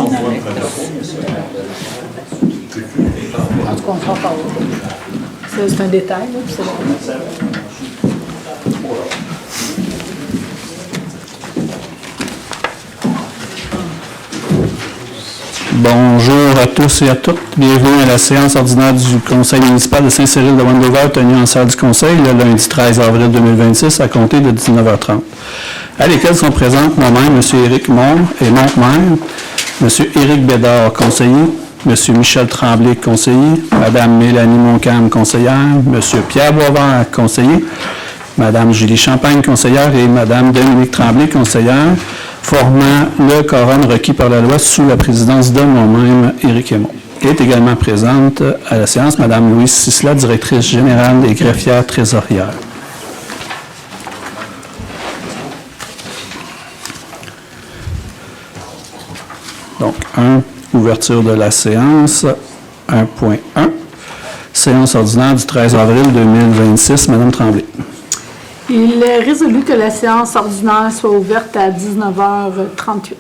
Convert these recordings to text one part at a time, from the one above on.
En tout cas, on s'en parle. C'est un détail, là, puis c'est bon. Bonjour à tous et à toutes. Bienvenue à la séance ordinaire du Conseil municipal de Saint-Cyril de Wendover, tenue en salle du Conseil le lundi 13 avril 2026 à compter de 19h30. À lesquelles sont présentes moi-même, M. Éric Moore et maire, M. Éric Bédard, conseiller, M. Michel Tremblay, conseiller, Mme Mélanie Moncalme, conseillère, M. Pierre Boisvert, conseiller, Mme Julie Champagne, conseillère, et Mme Dominique Tremblay, conseillère, formant le quorum requis par la loi sous la présidence de moi-même, Éric Aymon. Est également présente à la séance Mme Louise Cicela, directrice générale et greffière trésorière. Donc, ouverture de la séance, 1.1, séance ordinaire du 13 avril 2026, Mme Tremblay. Il est résolu que la séance ordinaire soit ouverte à 19h38.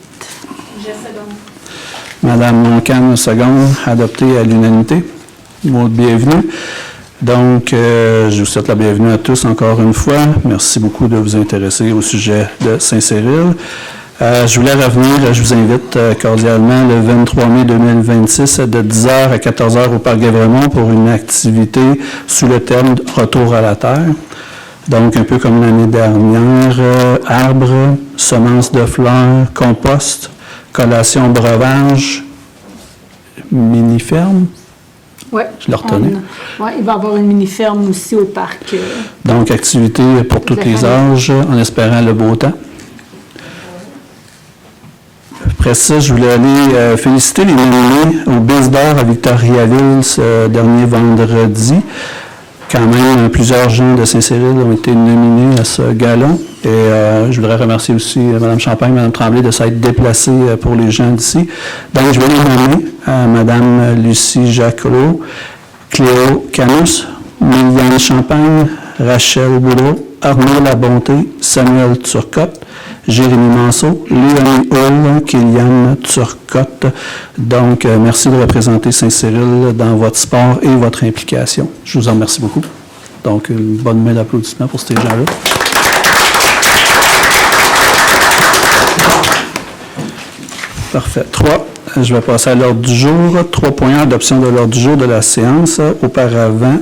Madame Moncalme, seconde, adoptée à l'unanimité. Mot de bienvenue. Donc, je vous souhaite la bienvenue à tous encore une fois. Merci beaucoup de vous intéresser au sujet de Saint-Cyril. Je voulais revenir, je vous invite cordialement le 23 mai 2026 de 10h à 14h au Parc Guévremont pour une activité sous le thème « Retour à la Terre ». Donc, un peu comme l'année dernière, arbres, semences de fleurs, compost, collation, breuvage, mini-ferme. Oui. Je l'ai retenu. Oui, il va y avoir une mini-ferme aussi au parc. Donc, activité pour tous les âges, en espérant le beau temps. Après ça, je voulais aller féliciter les nominés au Biz d'or à Victoriaville ce dernier vendredi. Quand même, plusieurs gens de Saint-Cyril ont été nominés à ce gala. Et je voudrais remercier aussi Mme Champagne, Mme Tremblay de s'être déplacées pour les gens d'ici. Donc, je vais les nommer Mme Lucie Jacquelot, Cléo Camus, Miliane Champagne, Rachel Boudreau, Arnaud Labonté, Samuel Turcotte, Jérémy Manceau, Léonie Hull, Kylian Turcotte. Donc, merci de représenter Saint-Cyril dans votre sport et votre implication. Je vous en remercie beaucoup. Donc, une bonne main d'applaudissements pour ces gens-là. Parfait. 3. Je vais passer à l'ordre du jour. 3.1, adoption de l'ordre du jour de la séance. Auparavant,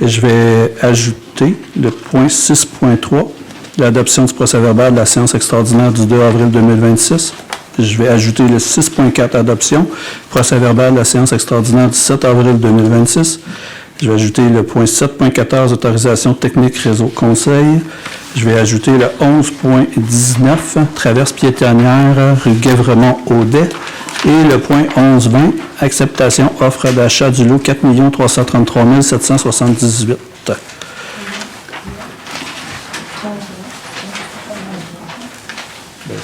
je vais ajouter le point 6.3. L'adoption du procès-verbal de la séance extraordinaire du 2 avril 2026. Je vais ajouter le 6.4, adoption, procès-verbal de la séance extraordinaire du 7 avril 2026. Je vais ajouter le point 7.14, autorisation technique réseau conseil. Je vais ajouter le 11.19, traverse piétonnière rue Guévremont-Audet. Et le point 11.20, acceptation offre d'achat du lot 4 333 778.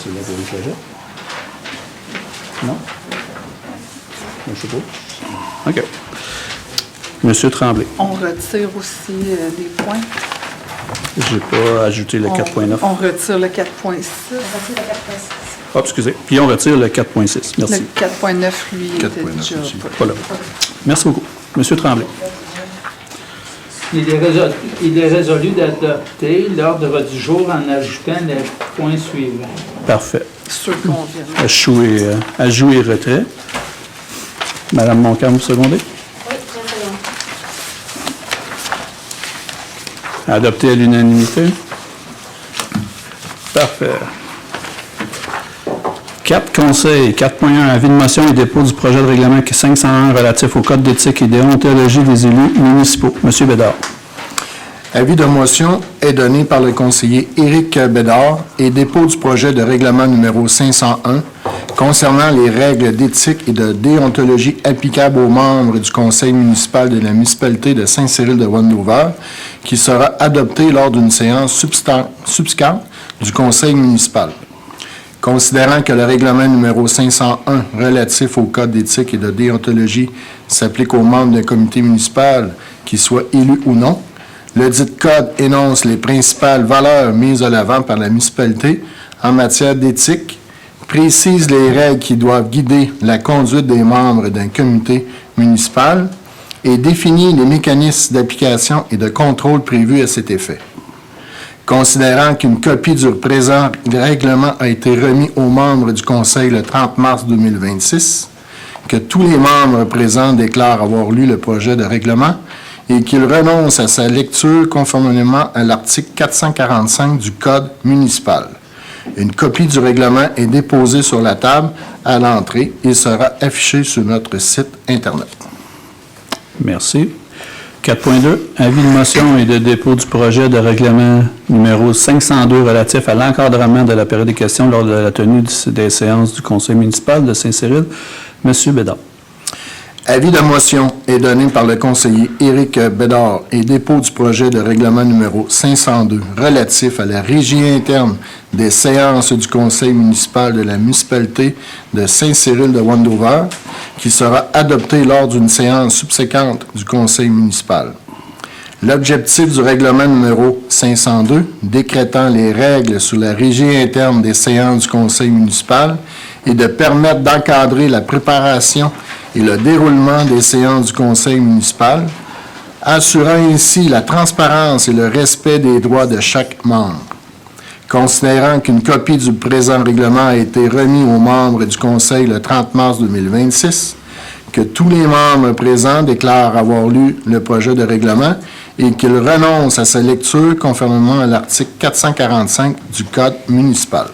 C'est la projet. Non? Je ne sais pas. OK. Monsieur Tremblay. On retire aussi des points. Je n'ai pas ajouté le 4.9. On retire le 4.6. Ah, excusez. Puis on retire le 4.6. Merci. Le 4.9, lui, était déjà Voilà. Merci beaucoup. Monsieur Tremblay. Il est résolu d'adopter l'ordre du jour en ajoutant les points suivants. Parfait. Ceux qu'on vient. Ajout et retrait. Madame Moncalme, vous secondez? Oui, très bien. Adopté à l'unanimité. Parfait. 4 conseils. 4.1. Avis de motion et dépôt du projet de règlement 501 relatif au code d'éthique et déontologie des élus municipaux. Monsieur Bédard. Avis de motion est donné par le conseiller Éric Bédard et dépôt du projet de règlement numéro 501 concernant les règles d'éthique et de déontologie applicables aux membres du conseil municipal de la municipalité de Saint-Cyril de Wendover, qui sera adopté lors d'une séance subséquente du conseil municipal. Considérant que le règlement numéro 501 relatif au code d'éthique et de déontologie s'applique aux membres d'un comité municipal, qu'ils soient élus ou non, le dit code énonce les principales valeurs mises à l'avant par la municipalité en matière d'éthique, précise les règles qui doivent guider la conduite des membres d'un comité municipal et définit les mécanismes d'application et de contrôle prévus à cet effet. Considérant qu'une copie du présent règlement a été remis aux membres du Conseil le 30 mars 2026, que tous les membres présents déclarent avoir lu le projet de règlement et qu'ils renoncent à sa lecture conformément à l'article 445 du Code municipal. Une copie du règlement est déposée sur la table à l'entrée et sera affichée sur notre site Internet. Merci. 4.2, avis de motion et de dépôt du projet de règlement numéro 502 relatif à l'encadrement de la période des questions lors de la tenue des séances du Conseil municipal de Saint-Cyril. Monsieur Bédard. Avis de motion est donné par le conseiller Éric Bédard et dépôt du projet de règlement numéro 502 relatif à la régie interne des séances du Conseil municipal de la municipalité de Saint-Cyril de Wendover, qui sera adopté lors d'une séance subséquente du Conseil municipal. L'objectif du règlement numéro 502, décrétant les règles sur la régie interne des séances du Conseil municipal, est de permettre d'encadrer la préparation et le déroulement des séances du Conseil municipal, assurant ainsi la transparence et le respect des droits de chaque membre. Considérant qu'une copie du présent règlement a été remise aux membres du Conseil le 30 mars 2026, que tous les membres présents déclarent avoir lu le projet de règlement et qu'ils renoncent à sa lecture conformément à l'article 445 du Code municipal.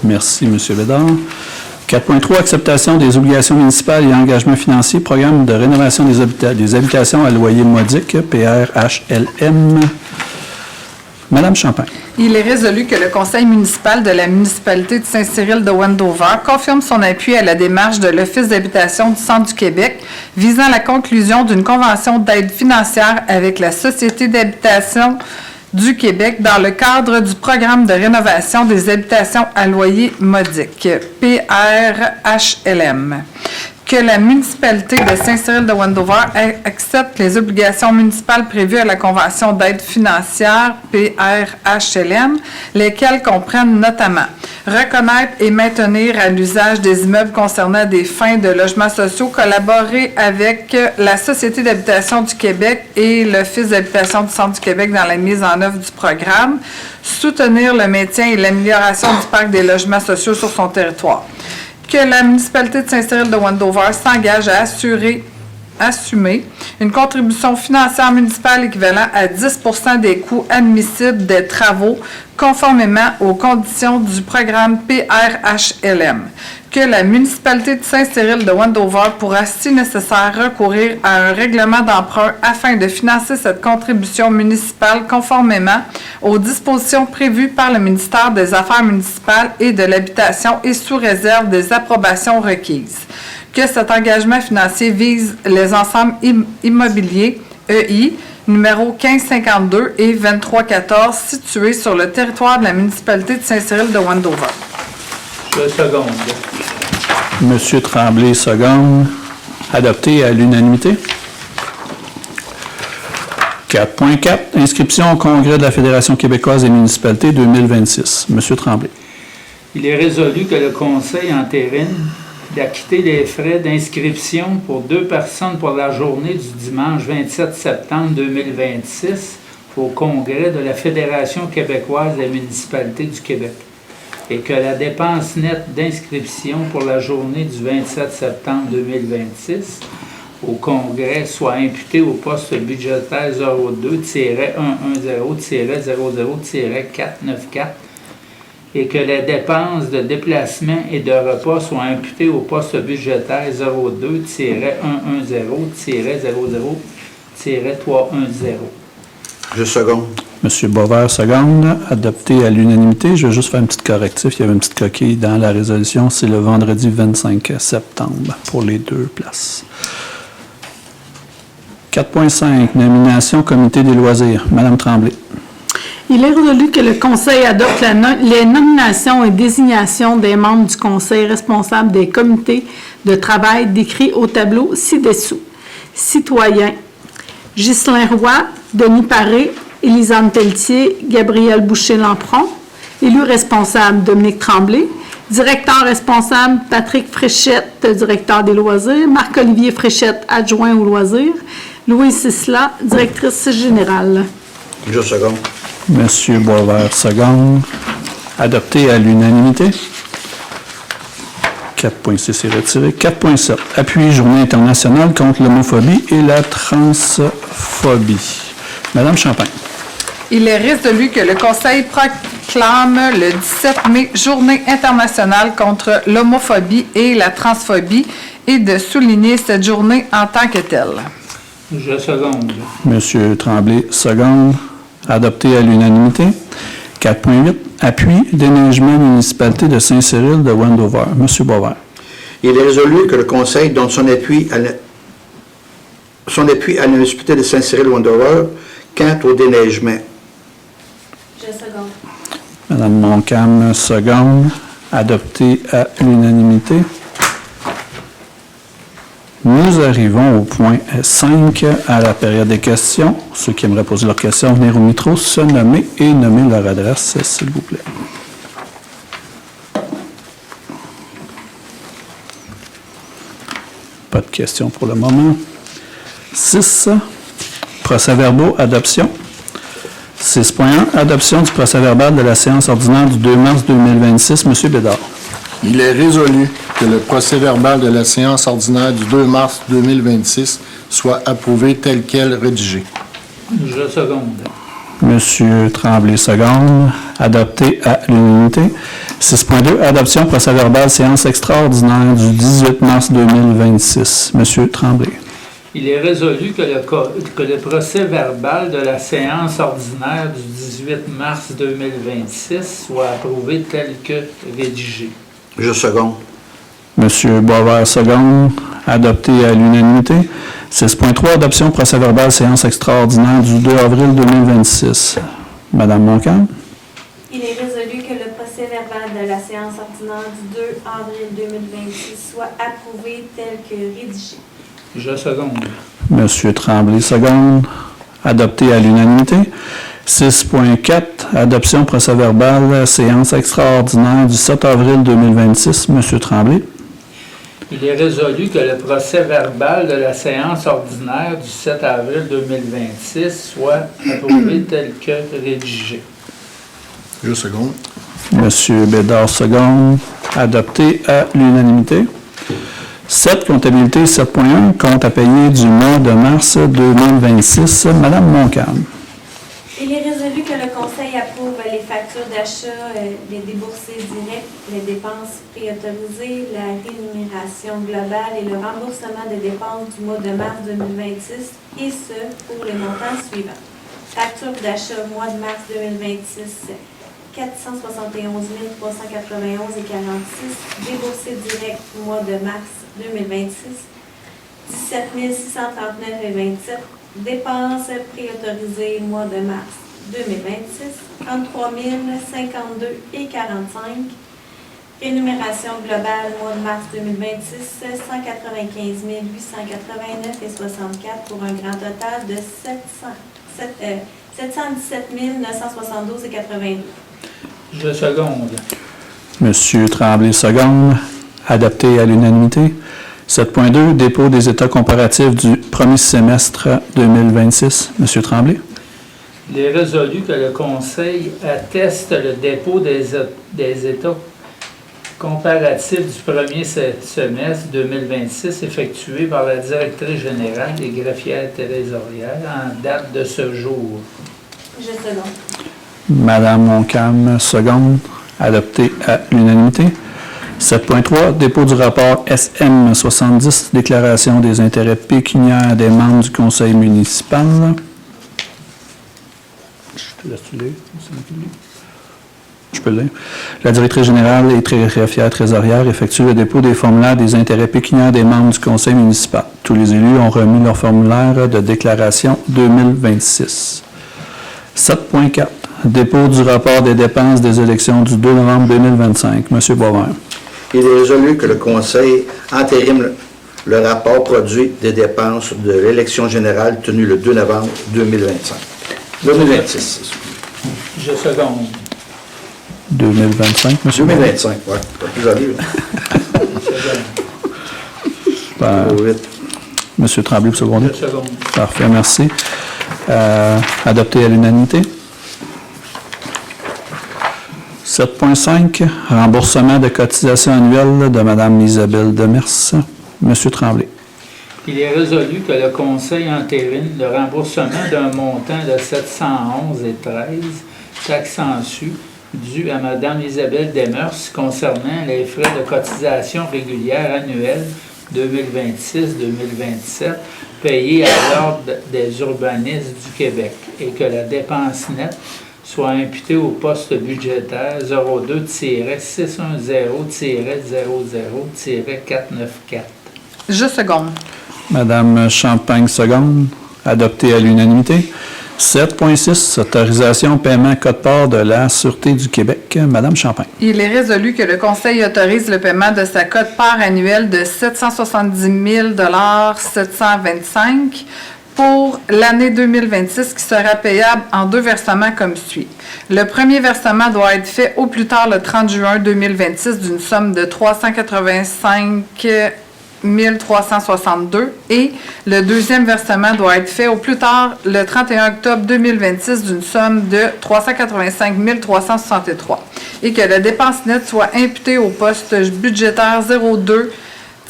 Merci, M. Bédard. 4.3, acceptation des obligations municipales et engagements financiers, programme de rénovation des habitations à loyer modique, PRHLM. Madame Champagne. Il est résolu que le Conseil municipal de la municipalité de Saint-Cyril de Wendover confirme son appui à la démarche de l'Office d'habitation du Centre du Québec visant la conclusion d'une convention d'aide financière avec la Société d'habitation du Québec dans le cadre du programme de rénovation des habitations à loyer modique, PRHLM. Que la municipalité de Saint-Cyril de Wendover accepte les obligations municipales prévues à la Convention d'aide financière PRHLM, lesquelles comprennent notamment reconnaître et maintenir à l'usage des immeubles concernant des fins de logements sociaux, collaborer avec la Société d'habitation du Québec et l'Office d'habitation du Centre du Québec dans la mise en œuvre du programme, soutenir le maintien et l'amélioration du parc des logements sociaux sur son territoire. Que la municipalité de Saint-Cyril de Wendover s'engage à assumer une contribution financière municipale équivalent à 10 % des coûts admissibles des travaux conformément aux conditions du programme PRHLM. Que la municipalité de Saint-Cyril de Wendover pourra, si nécessaire, recourir à un règlement d'emprunt afin de financer cette contribution municipale conformément aux dispositions prévues par le ministère des Affaires municipales et de l'Habitation et sous réserve des approbations requises. Que cet engagement financier vise les ensembles immobiliers EI numéro 1552 et 2314 situés sur le territoire de la municipalité de Saint-Cyril de Wendover. Je seconde. Monsieur Tremblay, seconde. Adopté à l'unanimité. 4.4, inscription au Congrès de la Fédération québécoise des municipalités 2026. Monsieur Tremblay. Il est résolu que le Conseil entérine d'acquitter les frais d'inscription pour 2 personnes pour la journée du dimanche 27 septembre 2026 au Congrès de la Fédération québécoise des municipalités du Québec et que la dépense nette d'inscription pour la journée du 27 septembre 2026 au Congrès soit imputée au poste budgétaire 02-110-00-494 et que les dépenses de déplacement et de repas soient imputées au poste budgétaire 02-110-00-310. Je seconde. Monsieur Boisvert, seconde. Adopté à l'unanimité. Je vais juste faire un petit correctif. Il y avait une petite coquille dans la résolution. C'est le vendredi 25 septembre pour les deux places. 4.5, nomination comité des loisirs. Madame Tremblay. Il est résolu que le Conseil adopte les nominations et désignations des membres du Conseil responsables des comités de travail décrits au tableau ci-dessous. Citoyens, Ghislain Roy, Denis Paré, Élisane Pelletier, Gabriel Boucher-Lampron. Élus responsables, Dominique Tremblay. Directeur responsable, Patrick Fréchette, directeur des loisirs. Marc-Olivier Fréchette, adjoint aux loisirs. Louise Sisla, directrice générale. Je seconde. Monsieur Boisvert, seconde. Adopté à l'unanimité. 4.6 est retiré. 4.7. Appui Journée internationale contre l'homophobie et la transphobie. Madame Champagne. Il est résolu que le Conseil proclame le 17 mai Journée internationale contre l'homophobie et la transphobie et de souligner cette journée en tant que telle. Je seconde. Monsieur Tremblay, seconde. Adopté à l'unanimité. 4.8. Appui déneigement municipalité de Saint-Cyril de Wendover. Monsieur Boisvert. Il est résolu que le Conseil donne son appui à la municipalité de Saint-Cyril-Wendover quant au déneigement. Je seconde. Madame Montcalm, seconde. Adopté à l'unanimité. Nous arrivons au point 5, à la période des questions. Ceux qui aimeraient poser leurs questions, venir au micro, se nommer et nommer leur adresse, s'il vous plaît. Pas de questions pour le moment. 6, procès-verbaux, adoption. 6.1, adoption du procès-verbal de la séance ordinaire du 2 mars 2026. Monsieur Bédard. Il est résolu que le procès-verbal de la séance ordinaire du 2 mars 2026 soit approuvé tel quel rédigé. Je seconde. Monsieur Tremblay, seconde. Adopté à l'unanimité. 6.2, adoption procès-verbal séance extraordinaire du 18 mars 2026. Monsieur Tremblay. Il est résolu que le procès-verbal de la séance ordinaire du 18 mars 2026 soit approuvé tel que rédigé. Je seconde. Monsieur Boisvert, seconde. Adopté à l'unanimité. 6.3, adoption procès-verbal séance extraordinaire du 2 avril 2026. Madame Montcalm. Il est résolu que le procès-verbal de la séance ordinaire du 2 avril 2026 soit approuvé tel que rédigé. Je seconde. Monsieur Tremblay, seconde. Adopté à l'unanimité. 6.4, adoption procès-verbal séance extraordinaire du 7 avril 2026. Monsieur Tremblay. Il est résolu que le procès-verbal de la séance ordinaire du 7 avril 2026 soit approuvé tel que rédigé. Je seconde. Monsieur Bédard, seconde. Adopté à l'unanimité. 7, comptabilité 7.1, compte à payer du mois de mars 2026. Madame Montcalm. Il est résolu que le Conseil approuve les factures d'achat, les déboursés directs, les dépenses préautorisées, la rémunération globale et le remboursement des dépenses du mois de mars 2026, et ce, pour les montants suivants. Facture d'achat mois de mars 2026, 471 391,46 $. Déboursés directs mois de mars 2026, 17 639,27 $. Dépenses préautorisées mois de mars 2026, 33 052,45 $. Rémunération globale mois de mars 2026, 195 889,64 $, pour un grand total de 717 972,82 $. Je seconde. Monsieur Tremblay, seconde. Adopté à l'unanimité. 7.2, dépôt des états comparatifs du premier semestre 2026. Monsieur Tremblay. Il est résolu que le Conseil atteste le dépôt des états comparatifs du premier semestre 2026 effectué par la directrice générale des greffières trésorières en date de ce jour. Je seconde. Madame Montcalm, seconde. Adopté à l'unanimité. 7.3, dépôt du rapport SM70, déclaration des intérêts pécuniaires des membres du conseil municipal. Je te laisse lire. Je peux le lire. La directrice générale et greffière trésorière effectue le dépôt des formulaires des intérêts pécuniaires des membres du conseil municipal. Tous les élus ont remis leur formulaire de déclaration 2026. 7.4, dépôt du rapport des dépenses des élections du 2 novembre 2025. Monsieur Boisvert. Il est résolu que le Conseil entérine le rapport produit des dépenses de l'élection générale tenue le 2 novembre 2026. Je seconde. 2025, M. 2025, oui. Pas plus aller. Ben, M. Tremblay, pour seconder. 2 secondes. Parfait, merci. Adopté à l'unanimité. 7.5, remboursement de cotisation annuelle de Mme Isabelle Demers. M. Tremblay. Il est résolu que le Conseil entérine le remboursement d'un montant de 711,13 taxes en su dû à Mme Isabelle Demers concernant les frais de cotisation régulière annuelle 2026-2027 payés à l'Ordre des urbanistes du Québec et que la dépense nette soit imputée au poste budgétaire 02-610-00-494. Je seconde. Madame Champagne, seconde. Adopté à l'unanimité. 7.6, autorisation paiement code-part de la Sûreté du Québec. Madame Champagne. Il est résolu que le Conseil autorise le paiement de sa quote-part annuelle de 770 725 pour l'année 2026 qui sera payable en 2 versements comme suit. Le premier versement doit être fait au plus tard le 30 juin 2026 d'une somme de 385 1362 et le deuxième versement doit être fait au plus tard le 31 octobre 2026 d'une somme de 385 363 et que la dépense nette soit imputée au poste budgétaire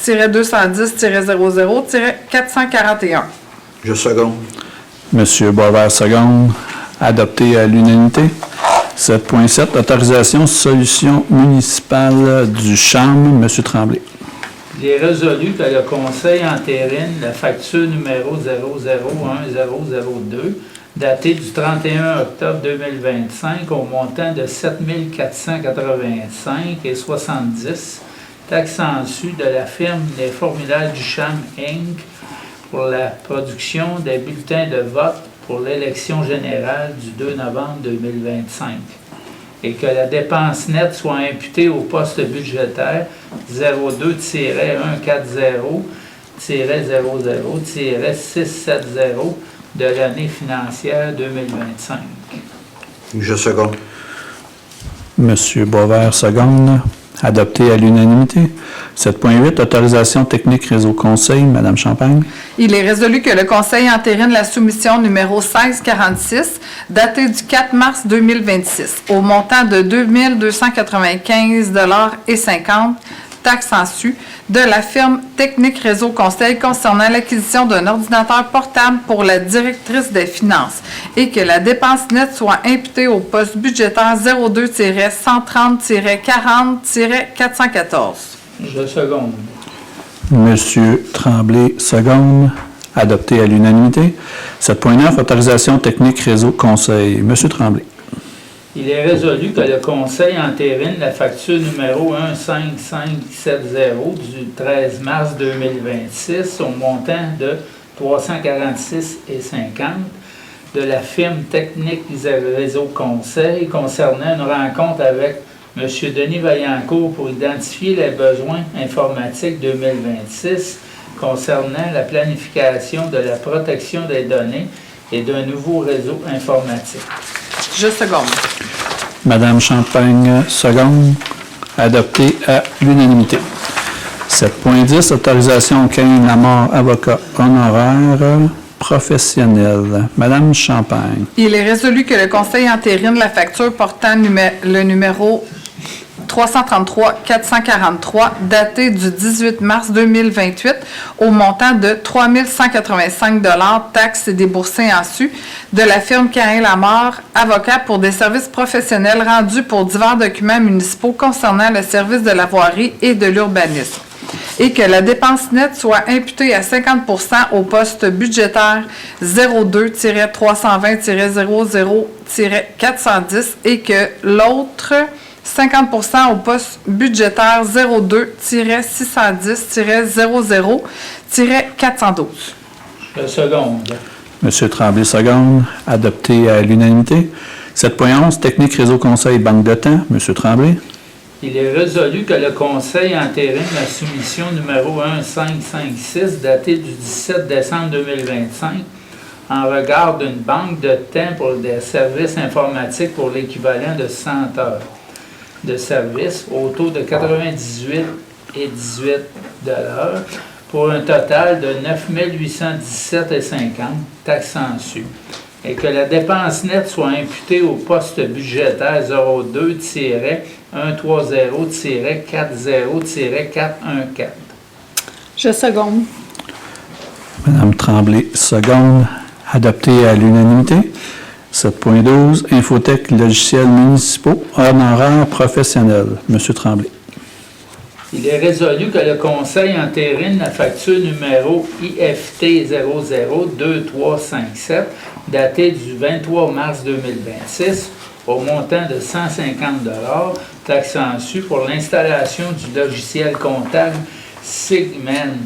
02-210-00-441. Je seconde. Monsieur Boisvert, seconde. Adopté à l'unanimité. 7.7, autorisation solution municipale du CHAM. Monsieur Tremblay. Il est résolu que le Conseil entérine la facture numéro 001002 datée du 31 octobre 2025 au montant de 7 485,70 taxes en su de la firme Les Formulaires du CHAM Inc. pour la production des bulletins de vote pour l'élection générale du 2 novembre 2025 et que la dépense nette soit imputée au poste budgétaire 02-140-00-670 de l'année financière 2025. Je seconde. Monsieur Boisvert, seconde. Adopté à l'unanimité. 7.8, autorisation technique réseau conseil. Madame Champagne. Il est résolu que le Conseil entérine la soumission numéro 1646, datée du 4 mars 2026, au montant de 2 295,50 taxes en su de la firme Technique Réseau Conseil concernant l'acquisition d'un ordinateur portable pour la directrice des finances et que la dépense nette soit imputée au poste budgétaire 02-130-40-414. Je seconde. Monsieur Tremblay, seconde. Adopté à l'unanimité. 7.9, autorisation technique réseau conseil. Monsieur Tremblay. Il est résolu que le Conseil entérine la facture numéro 15570 du 13 mars 2026 au montant de 346,50 de la firme Technique Réseau Conseil concernant une rencontre avec M. Denis Vaillancourt pour identifier les besoins informatiques 2026 concernant la planification de la protection des données et d'un nouveau réseau informatique. Je seconde. Madame Champagne, seconde. Adopté à l'unanimité. 7.10, autorisation Cain Lamar, avocat honoraire professionnel. Madame Champagne. Il est résolu que le Conseil entérine la facture portant le numéro 333-443, datée du 18 mars 2028, au montant de 3 185 taxes déboursées en su de la firme Cain Lamar, avocat pour des services professionnels rendus pour divers documents municipaux concernant le service de la voirie et de l'urbanisme, et que la dépense nette soit imputée à 50 % au poste budgétaire 02-320-00-410 et que l'autre 50 % au poste budgétaire 02-610-00-412. Je seconde. Monsieur Tremblay, seconde. Adopté à l'unanimité. 7.11, technique réseau conseil banque de temps. Monsieur Tremblay. Il est résolu que le Conseil entérine la soumission numéro 1556 datée du 17 décembre 2025 en regard d'une banque de temps pour des services informatiques pour l'équivalent de 100 heures. de service au taux de 98,18 pour un total de 9 817,50 taxes en su. Et que la dépense nette soit imputée au poste budgétaire 02-130-40-414. Je seconde. Madame Tremblay, seconde. Adopté à l'unanimité. 7.12, Infotech logiciels municipaux, honoraires professionnels. Monsieur Tremblay. Il est résolu que le Conseil entérine la facture numéro IFT 002357, datée du 23 mars 2026, au montant de 150 $, taxes en su pour l'installation du logiciel comptable Sigmen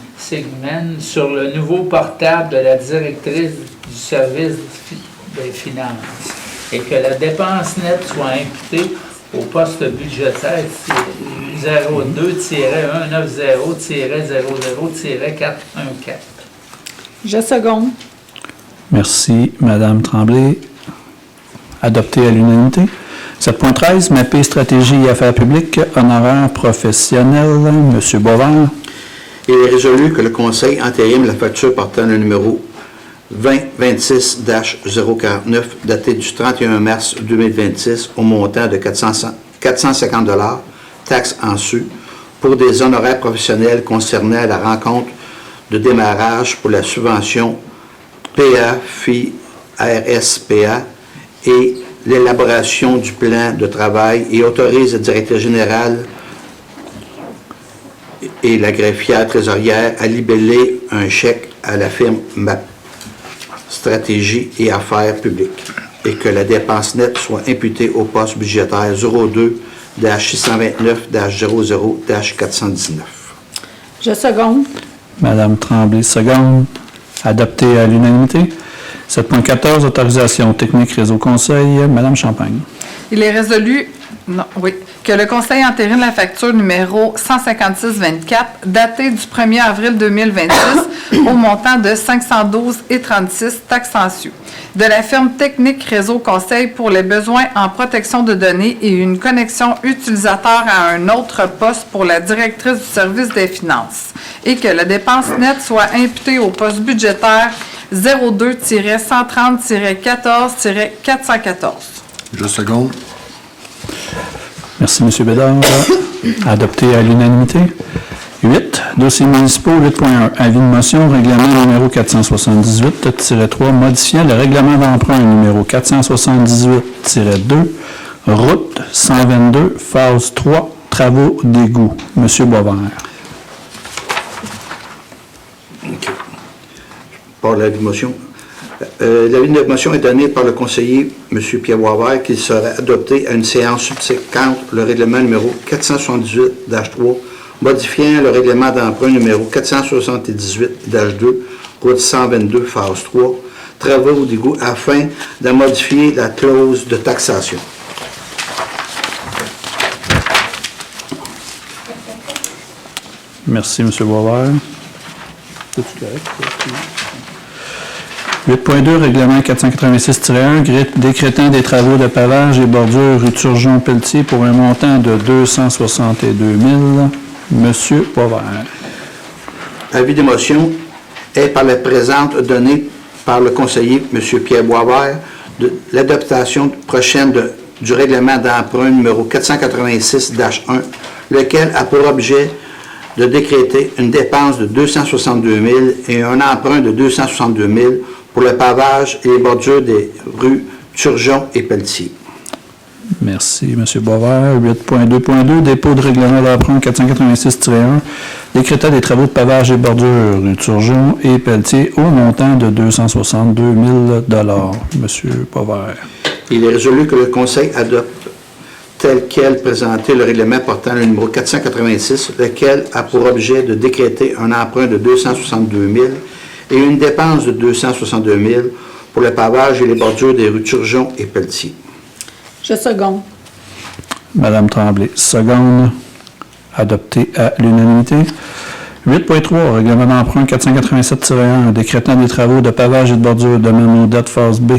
sur le nouveau portable de la directrice du service des finances, et que la dépense nette soit imputée au poste budgétaire 02-190-00-414. Je seconde. Merci, Madame Tremblay. Adopté à l'unanimité. 7.13, MAPé Stratégie et Affaires publiques, honoraires professionnels. Monsieur Boisvert. Il est résolu que le Conseil entérine la facture portant le numéro 2026-049, daté du 31 mars 2026, au montant de 450 $, taxes en su, pour des honoraires professionnels concernant la rencontre de démarrage pour la subvention PA-FI-RSPA et l'élaboration du plan de travail, et autorise le directeur général et la greffière trésorière à libeller un chèque à la firme MAP Stratégie et Affaires publiques, et que la dépense nette soit imputée au poste budgétaire 02-629-00-419. Je seconde. Madame Tremblay, seconde. Adopté à l'unanimité. 7.14, autorisation technique réseau conseil. Madame Champagne. Il est résolu que le Conseil entérine la facture numéro 156-24, datée du 1er avril 2026, au montant de 512,36 taxes en su, de la firme Technique Réseau Conseil pour les besoins en protection de données et une connexion utilisateur à un autre poste pour la directrice du service des finances, et que la dépense nette soit imputée au poste budgétaire 02-130-14-414. Je seconde. Merci, M. Bédard. Adopté à l'unanimité. 8. Dossiers municipaux 8.1. Avis de motion, règlement numéro 478-3, modifiant le règlement d'emprunt numéro 478-2, route 122, phase 3, travaux d'égout. M. Boisvert. Par l'avis de motion. L'avis de motion est donné par le conseiller M. Pierre Boisvert qu'il sera adopté à une séance subséquente le règlement numéro 478-3, modifiant le règlement d'emprunt numéro 478-2, route 122, phase 3, travaux d'égout, afin de modifier la clause de taxation. Merci, M. Boisvert. C'est-tu correct? 8.2, règlement 486-1, décrétant des travaux de pavage et bordure rue Turgeon-Pelletier pour un montant de 262 000. Monsieur Boisvert. Avis de motion est par la présente donnée par le conseiller M. Pierre Boisvert de l'adaptation prochaine du règlement d'emprunt numéro 486-1, lequel a pour objet de décréter une dépense de 262 000 et un emprunt de 262 000 pour le pavage et les bordures des rues Turgeon et Pelletier. Merci, M. Boisvert. 8.2.2, dépôt de règlement d'emprunt 486-1, décrétant des travaux de pavage et bordure rue Turgeon et Pelletier au montant de 262 000 M. Boisvert. Il est résolu que le Conseil adopte tel quel présenté le règlement portant le numéro 486, lequel a pour objet de décréter un emprunt de 262 000 et une dépense de 262 000 pour le pavage et les bordures des rues Turgeon et Pelletier. Je seconde. Madame Tremblay, seconde. Adopté à l'unanimité. 8.3, règlement d'emprunt 487-1, décrétant des travaux de pavage et de bordure de Mamadette phase B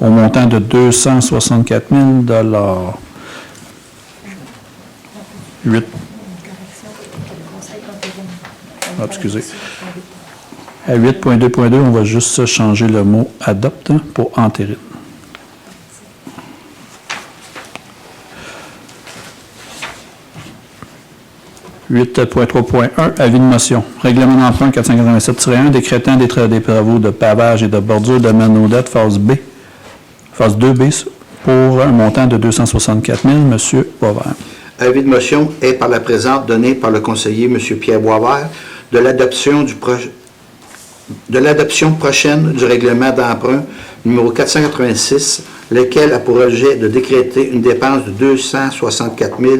au montant de 264 000 . 8. Ah, excusez. À 8.2.2, on va juste changer le mot « adopte » pour « entérine ». « 8.3.1 Avis de motion. Règlement d'emprunt 487-1 décrétant des travaux de pavage et de bordure de Manodette, phase B, phase 2B, pour un montant de 264 000. Monsieur Boisvert. Avis de motion est par la présente donné par le conseiller M. Pierre Boisvert de l'adoption prochaine du règlement d'emprunt numéro 486, lequel a pour objet de décréter une dépense de 264 000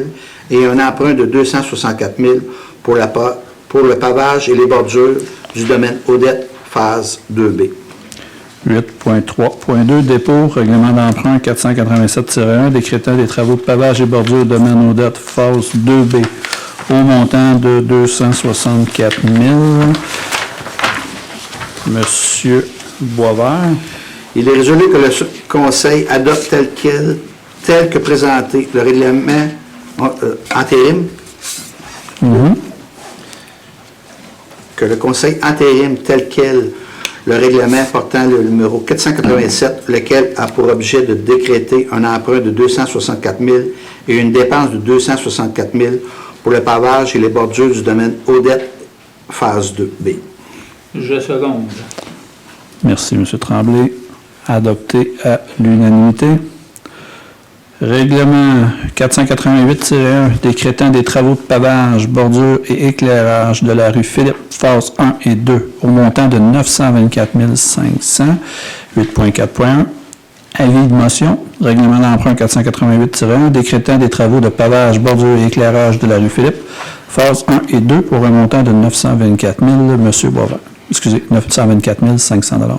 et un emprunt de 264 000 pour le pavage et les bordures du domaine Odette, phase 2B. 8.3.2 Dépôt, règlement d'emprunt 487-1 décrétant des travaux de pavage et bordure de Manodette, phase 2B, au montant de 264 000. Monsieur Boisvert. Il est résolu que le Conseil adopte tel que présenté le règlement intérim. Que le Conseil intérim tel quel le règlement portant le numéro 487, lequel a pour objet de décréter un emprunt de 264 000 et une dépense de 264 000 pour le pavage et les bordures du domaine Odette, phase 2B. Je seconde. Merci, M. Tremblay. Adopté à l'unanimité. Règlement 488-1 décrétant des travaux de pavage, bordure et éclairage de la rue Philippe, phase 1 et 2, au montant de 924 500. 8.4.1 Avis de motion. Règlement d'emprunt 488-1 décrétant des travaux de pavage, bordure et éclairage de la rue Philippe, phase 1 et 2, pour un montant de 924 000. M. Boisvert. Excusez, 924 500 $.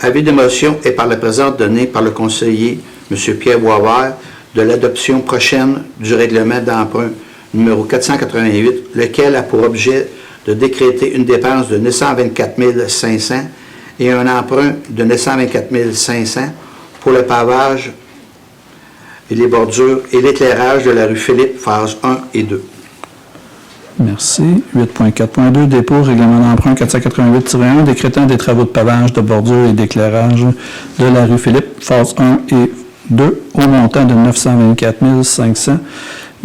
Avis de motion est par la présente donné par le conseiller M. Pierre Boisvert de l'adoption prochaine du règlement d'emprunt numéro 488, lequel a pour objet de décréter une dépense de 924 500 et un emprunt de 924 500 pour le pavage et les bordures et l'éclairage de la rue Philippe, phase 1 et 2. Merci. 8.4.2 Dépôt, règlement d'emprunt 488-1 décrétant des travaux de pavage, de bordure et d'éclairage de la rue Philippe, phase 1 et 2, au montant de 924 500.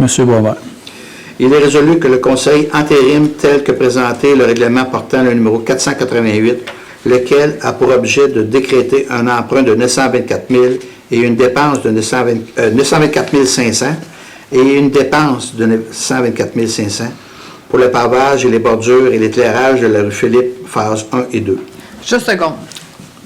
M. Boisvert. Il est résolu que le Conseil intérim tel que présenté le règlement portant le numéro 488, lequel a pour objet de décréter un emprunt de 924 000 et une dépense de 924 500 et une dépense de 924 500 pour le pavage et les bordures et l'éclairage de la rue Philippe, phase 1 et 2. Je seconde.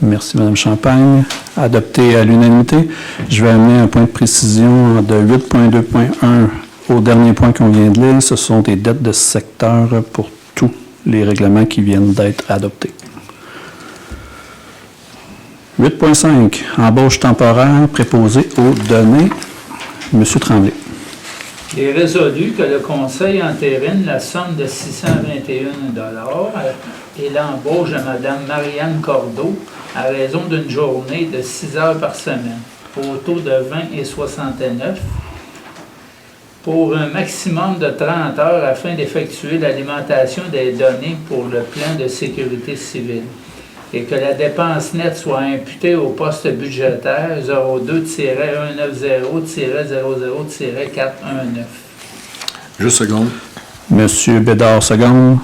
Merci, Mme Champagne. Adopté à l'unanimité. Je vais amener un point de précision de 8.2.1 au dernier point qu'on vient de lire. Ce sont des dettes de secteur pour tous les règlements qui viennent d'être adoptés. 8.5 Embauche temporaire préposée aux données. M. Tremblay. Il est résolu que le Conseil entérine la somme de 621 $ et l'embauche de Mme Marianne Cordeau à raison d'une journée de 6 heures par semaine, au taux de 20,69 pour un maximum de 30 heures afin d'effectuer l'alimentation des données pour le plan de sécurité civile et que la dépense nette soit imputée au poste budgétaire 02-190-00-419. Je seconde. Monsieur Bédard, seconde.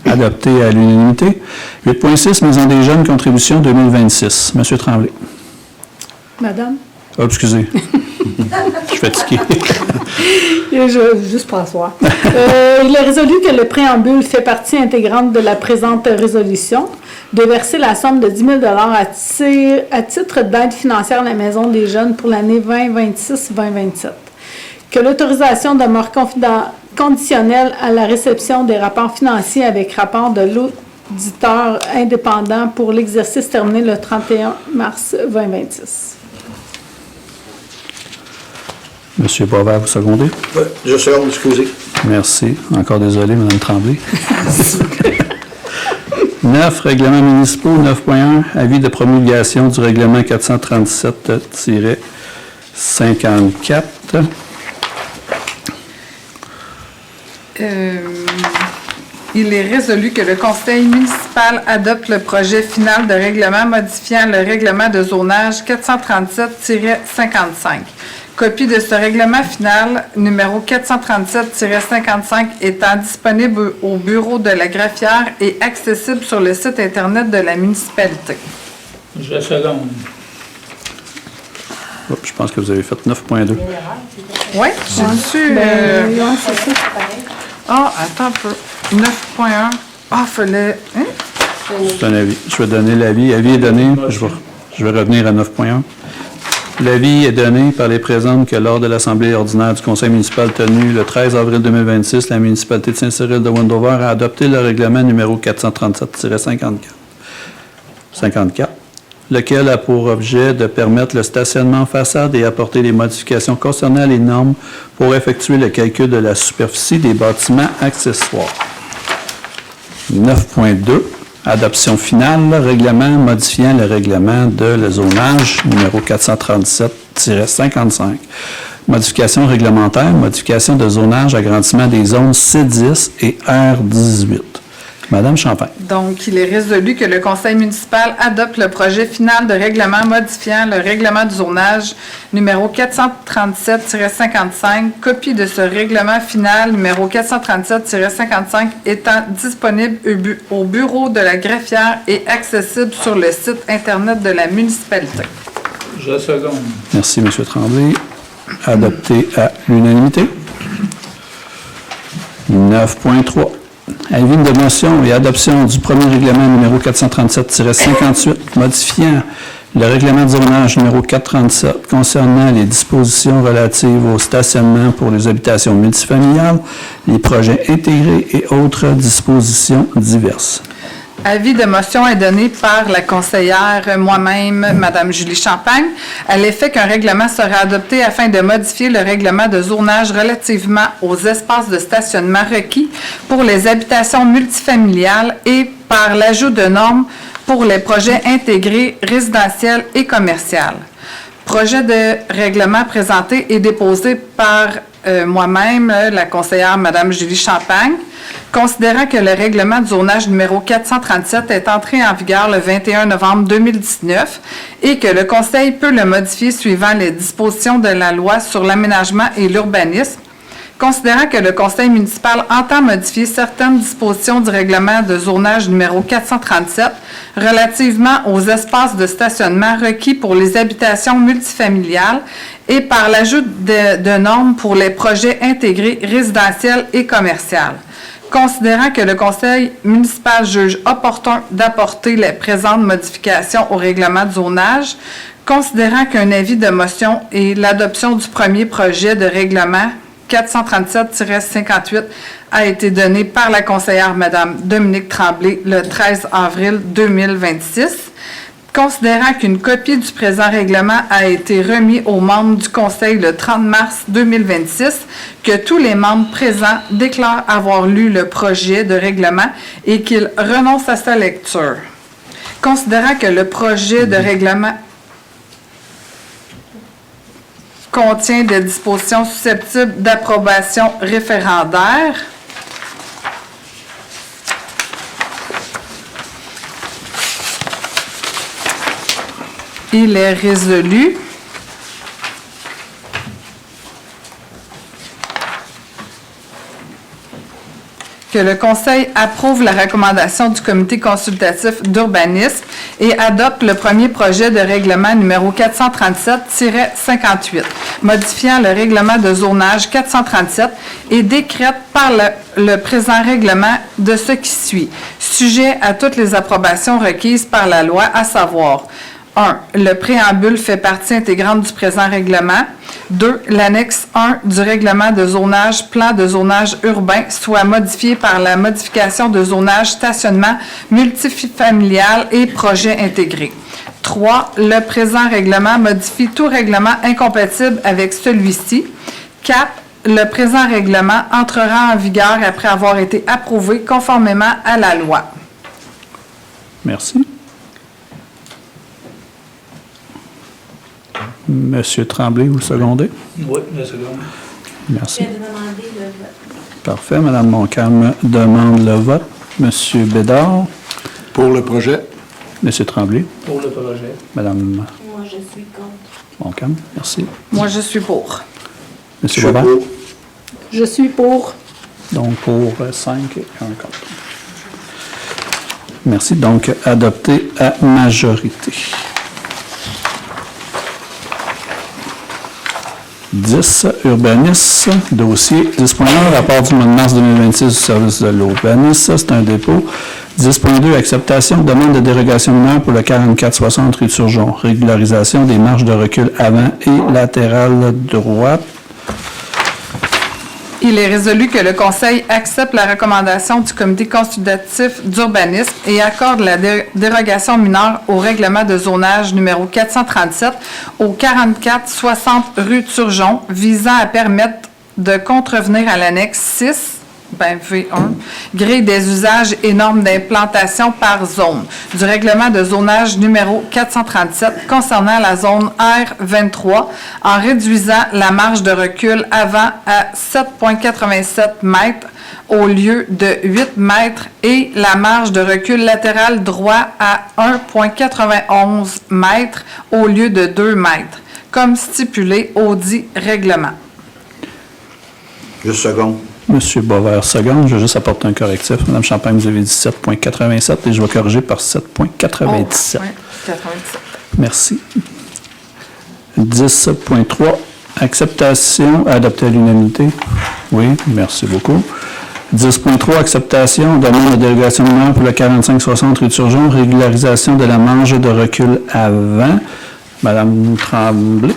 Adopté à l'unanimité. 8.6 Maison des jeunes, contribution 2026. Monsieur Tremblay. Madame? Oh, excusez. Je suis fatigué. Juste pour asseoir. Il est résolu que le préambule fait partie intégrante de la présente résolution, de verser la somme de 10 000 $ à titre d'aide financière à la Maison des jeunes pour l'année 2026-2027. Que l'autorisation demeure conditionnelle à la réception des rapports financiers avec rapport de l'auditeur indépendant pour l'exercice terminé le 31 mars 2026. Monsieur Boisvert, vous secondez? Je seconde, excusez. Merci. Encore désolé, Mme Tremblay. 9, règlements municipaux. 9.1, avis de promulgation du règlement 437-54. Il est résolu que le conseil municipal adopte le projet final de règlement modifiant le règlement de zonage 437-55. Copie de ce règlement final, numéro 437-55, étant disponible au bureau de la greffière et accessible sur le site Internet de la municipalité. Je seconde. Hop, je pense que vous avez fait 9.2. Oui, j'ai su... Ah, attends un peu. 9.1. Ah, fallait... Hein? C'est un avis. Je vais donner l'avis. L'avis est donné. Je vais revenir à 9.1. L'avis est donné par les présentes que lors de l'Assemblée ordinaire du Conseil municipal tenue le 13 avril 2026, la municipalité de Saint-Cyril de Wendover a adopté le règlement numéro 437-54, lequel a pour objet de permettre le stationnement en façade et apporter les modifications concernant les normes pour effectuer le calcul de la superficie des bâtiments accessoires. 9.2. Adoption finale, règlement modifiant le règlement de le zonage numéro 437-55. Modification réglementaire, modification de zonage, agrandissement des zones C10 et R18. Madame Champagne. Donc, il est résolu que le conseil municipal adopte le projet final de règlement modifiant le règlement du zonage numéro 437-55. Copie de ce règlement final numéro 437-55 étant disponible au bureau de la greffière et accessible sur le site Internet de la municipalité. Je seconde. Merci, M. Tremblay. Adopté à l'unanimité. 9.3. Avis de motion et adoption du premier règlement numéro 437-58 modifiant le règlement de zonage numéro 437 concernant les dispositions relatives au stationnement pour les habitations multifamiliales, les projets intégrés et autres dispositions diverses. Avis de motion est donné par la conseillère moi-même, Mme Julie Champagne, à l'effet qu'un règlement sera adopté afin de modifier le règlement de zonage relativement aux espaces de stationnement requis pour les habitations multifamiliales et par l'ajout de normes pour les projets intégrés résidentiels et commerciaux. Projet de règlement présenté et déposé par moi-même, la conseillère Mme Julie Champagne, considérant que le règlement de zonage numéro 437 est entré en vigueur le 21 novembre 2019 et que le Conseil peut le modifier suivant les dispositions de la loi sur l'aménagement et l'urbanisme, considérant que le Conseil municipal entend modifier certaines dispositions du règlement de zonage numéro 437 relativement aux espaces de stationnement requis pour les habitations multifamiliales et par l'ajout de normes pour les projets intégrés résidentiels et commerciaux. Considérant que le Conseil municipal juge opportun d'apporter les présentes modifications au règlement de zonage, considérant qu'un avis de motion et l'adoption du premier projet de règlement 437-58 a été donné par la conseillère Mme Dominique Tremblay le 13 avril 2026. Considérant qu'une copie du présent règlement a été remis aux membres du Conseil le 30 mars 2026, que tous les membres présents déclarent avoir lu le projet de règlement et qu'ils renoncent à sa lecture. Considérant que le projet de règlement contient des dispositions susceptibles d'approbation référendaire, il est résolu que le Conseil approuve la recommandation du Comité consultatif d'urbanisme et adopte le premier projet de règlement numéro 437-58, modifiant le règlement de zonage 437 et décrète par le présent règlement de ce qui suit, sujet à toutes les approbations requises par la loi, à savoir 1. Le préambule fait partie intégrante du présent règlement. 2. L'annexe 1 du règlement de zonage, plan de zonage urbain, soit modifié par la modification de zonage, stationnement multifamilial et projet intégré. 3. Le présent règlement modifie tout règlement incompatible avec celui-ci. 4. Le présent règlement entrera en vigueur après avoir été approuvé conformément à la loi. Merci. Monsieur Tremblay, vous secondez? Oui, je seconde. Merci. Je vais demander le vote. Parfait. Mme Montcalm demande le vote. Monsieur Bédard. Pour le projet. Monsieur Tremblay. Pour le projet. Madame Moi, je suis contre. Montcalm. Merci. Moi, je suis pour. Je Monsieur suis Boisvert. pour. Je suis pour. Donc, pour 5 et 1 contre. Merci. Donc, adopté à majorité. 10, urbanisme, dossier 10.1, rapport du mois de mars 2026 du service de l'urbanisme, c'est un dépôt. 10.2, acceptation, demande de dérogation mineure pour le 4460 rue Turgeon, régularisation des marges de recul avant et latérales droite. Il est résolu que le Conseil accepte la recommandation du Comité consultatif d'urbanisme et accorde la dérogation mineure au règlement de zonage numéro 437 au 4460 rue Turgeon visant à permettre de contrevenir à l'annexe 6, V1, grille des usages et normes d'implantation par zone du règlement de zonage numéro 437 concernant la zone R23 en réduisant la marge de recul avant à 7,87 mètres au lieu de 8 mètres et la marge de recul latéral droit à 1,91 mètres au lieu de 2 mètres, comme stipulé au dit règlement. Je seconde. Monsieur Boisvert, seconde. Je vais juste apporter un correctif. Madame Champagne, vous avez dit 7,87 et je vais corriger par 7,97. Oui, 97. Merci. 10.3, acceptation, adopté à l'unanimité. Oui, merci beaucoup. 10.3, acceptation, demande de dérogation mineure pour le 4560 rue Turgeon, régularisation de la marge de recul avant. Madame Tremblay.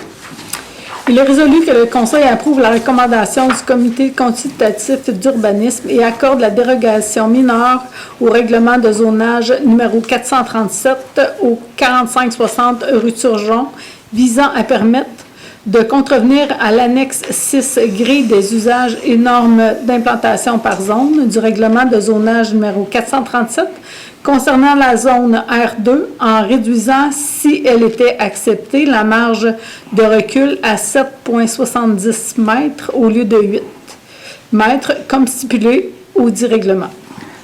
Il est résolu que le Conseil approuve la recommandation du Comité consultatif d'urbanisme et accorde la dérogation mineure au règlement de zonage numéro 437 au 4560 rue Turgeon visant à permettre de contrevenir à l'annexe 6 grille des usages et normes d'implantation par zone du règlement de zonage numéro 437 concernant la zone R2 en réduisant, si elle était acceptée, la marge de recul à 7,70 mètres au lieu de 8 mètres, comme stipulé au dit règlement.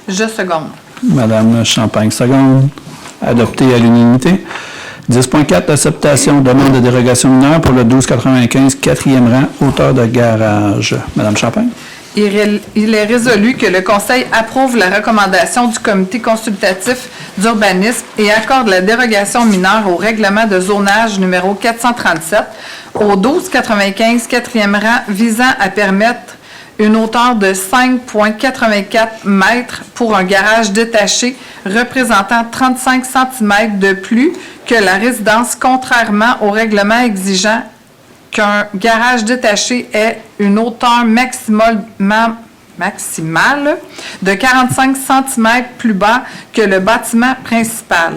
Je seconde. Madame Champagne, seconde. Adopté à l'unanimité. 10.4, acceptation, demande de dérogation mineure pour le 1295, 4e rang, hauteur de garage. Madame Champagne. Il est résolu que le Conseil approuve la recommandation du Comité consultatif d'urbanisme et accorde la dérogation mineure au règlement de zonage numéro 437 au 1295 4e rang visant à permettre une hauteur de 5,84 mètres pour un garage détaché représentant 35 cm de plus que la résidence, contrairement au règlement exigeant qu'un garage détaché ait une hauteur maximale de 45 cm plus bas que le bâtiment principal.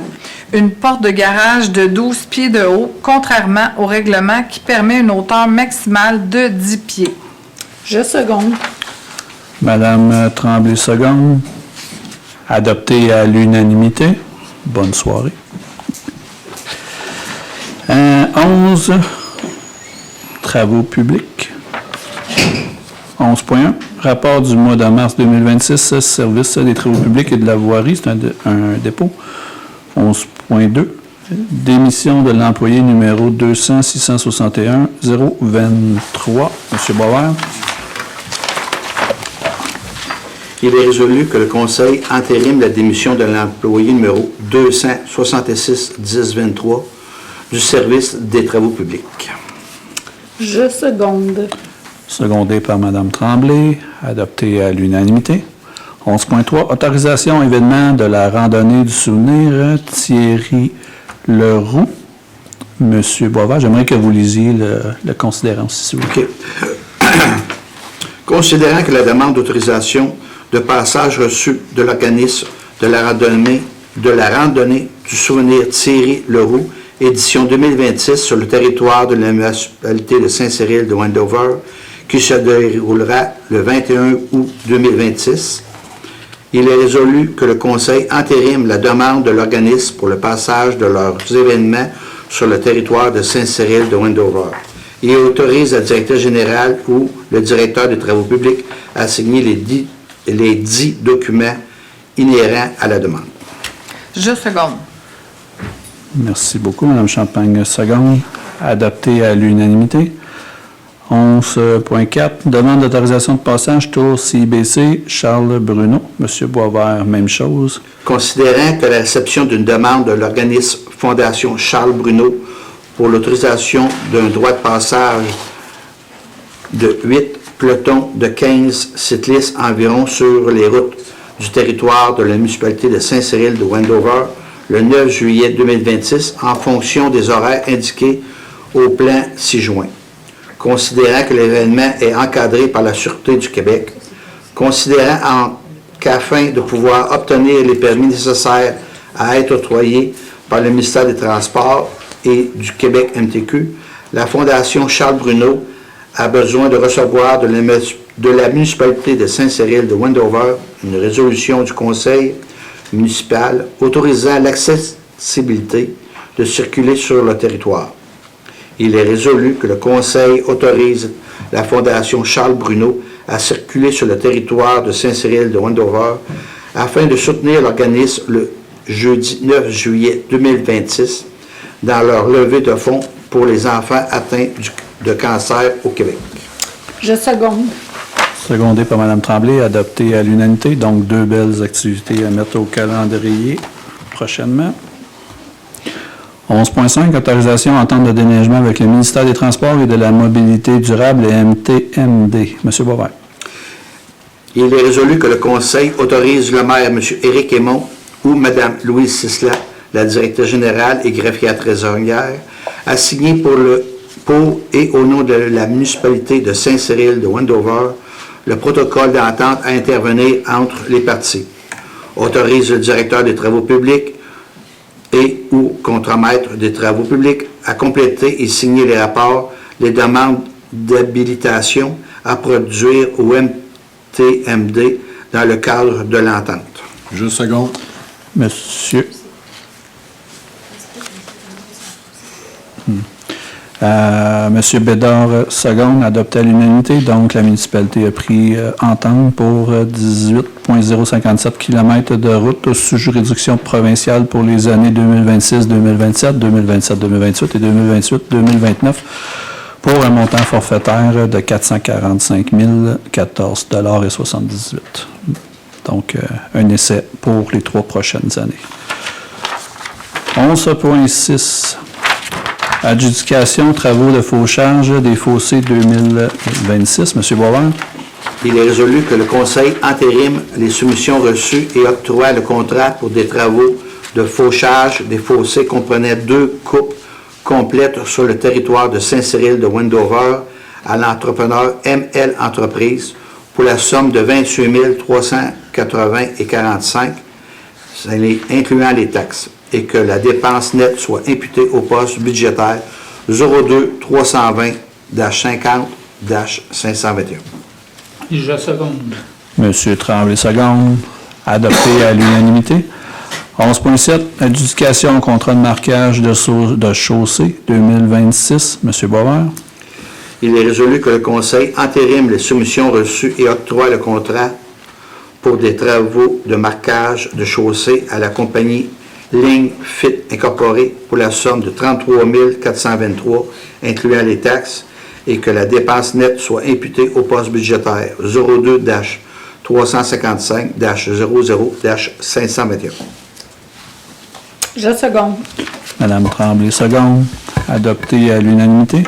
Une porte de garage de 12 pieds de haut, contrairement au règlement qui permet une hauteur maximale de 10 pieds. Je seconde. Madame Tremblay, seconde. Adopté à l'unanimité. Bonne soirée. 11. Travaux publics. 11.1. Rapport du mois de mars 2026, service des travaux publics et de la voirie. C'est un dépôt. 11.2. Démission de l'employé numéro 200 661 023. Monsieur Boisvert. Il est résolu que le Conseil entérine la démission de l'employé numéro 266 1023 du service des travaux publics. Je seconde. Secondé par Mme Tremblay, adopté à l'unanimité. 11.3, autorisation événement de la randonnée du souvenir, Thierry Leroux. Monsieur Boisvert, j'aimerais que vous lisiez le considérant, s'il vous plaît. OK. Considérant que la demande d'autorisation de passage reçue de l'organisme de la randonnée du souvenir Thierry Leroux, édition 2026 sur le territoire de la municipalité de Saint-Cyril de Wendover, qui se déroulera le 21 août 2026. Il est résolu que le Conseil entérine la demande de l'organisme pour le passage de leurs événements sur le territoire de Saint-Cyril de Wendover. et autorise le directeur général ou le directeur des travaux publics à signer les dits documents inhérents à la demande. Je seconde. Merci beaucoup, Mme Champagne. Seconde, adopté à l'unanimité. 11.4, demande d'autorisation de passage tour CIBC, Charles Bruno. M. Boisvert, même chose. Considérant que la réception d'une demande de l'organisme Fondation Charles Bruno pour l'autorisation d'un droit de passage de 8 pelotons de 15 cyclistes environ sur les routes du territoire de la municipalité de Saint-Cyril de Wendover le 9 juillet 2026 en fonction des horaires indiqués au plan 6 juin. Considérant que l'événement est encadré par la Sûreté du Québec, considérant qu'afin de pouvoir obtenir les permis nécessaires à être octroyés par le ministère des Transports et du Québec MTQ, la Fondation Charles Bruno a besoin de recevoir de la municipalité de Saint-Cyril de Wendover une résolution du Conseil municipal autorisant l'accessibilité de circuler sur le territoire. Il est résolu que le Conseil autorise la Fondation Charles Bruno à circuler sur le territoire de Saint-Cyril de Wendover afin de soutenir l'organisme le jeudi 9 juillet 2026 dans leur levée de fonds pour les enfants atteints de cancer au Québec. Je seconde. Secondé par Mme Tremblay, adopté à l'unanimité. Donc, 2 belles activités à mettre au calendrier prochainement. 11.5, autorisation entente de déneigement avec le ministère des Transports et de la Mobilité durable et MTMD. M. Boisvert. Il est résolu que le Conseil autorise le maire, M. Éric Aymon, ou Mme Louise Sisla, la directrice générale et greffière trésorière, à signer pour et au nom de la municipalité de Saint-Cyril de Wendover le protocole d'entente à intervenir entre les parties. Autorise le directeur des travaux publics et ou contremaître des travaux publics à compléter et signer les rapports, les demandes d'habilitation à produire au MTMD dans le cadre de l'entente. Je seconde. Monsieur. Monsieur Bédard, seconde, adopté à l'unanimité. Donc, la municipalité a pris entente pour 18,057 km de route sous juridiction provinciale pour les années 2026-2027, 2027-2028 et 2028-2029 pour un montant forfaitaire de 445 014,78 $. Donc, un essai pour les 3 prochaines années. 11.6. Adjudication, travaux de fauchage des fossés 2026. M. Boisvert. Il est résolu que le Conseil entérime les soumissions reçues et octroie le contrat pour des travaux de fauchage des fossés comprenant 2 coupes complètes sur le territoire de Saint-Cyril de Wendover à l'entrepreneur ML Entreprises pour la somme de 28 380,45 $, incluant les taxes, et que la dépense nette soit imputée au poste budgétaire 02 320-50-521. Je seconde. Monsieur Tremblay, seconde. Adopté à l'unanimité. 11.7. Adjudication contrat de marquage de chaussée 2026. M. Boisvert. Il est résolu que le Conseil entérime les soumissions reçues et octroie le contrat pour des travaux de marquage de chaussée à la compagnie Ligne Fit Incorporée pour la somme de 33 423, incluant les taxes, et que la dépense nette soit imputée au poste budgétaire 02-355-00-521. Je seconde. Madame Tremblay, seconde. Adopté à l'unanimité.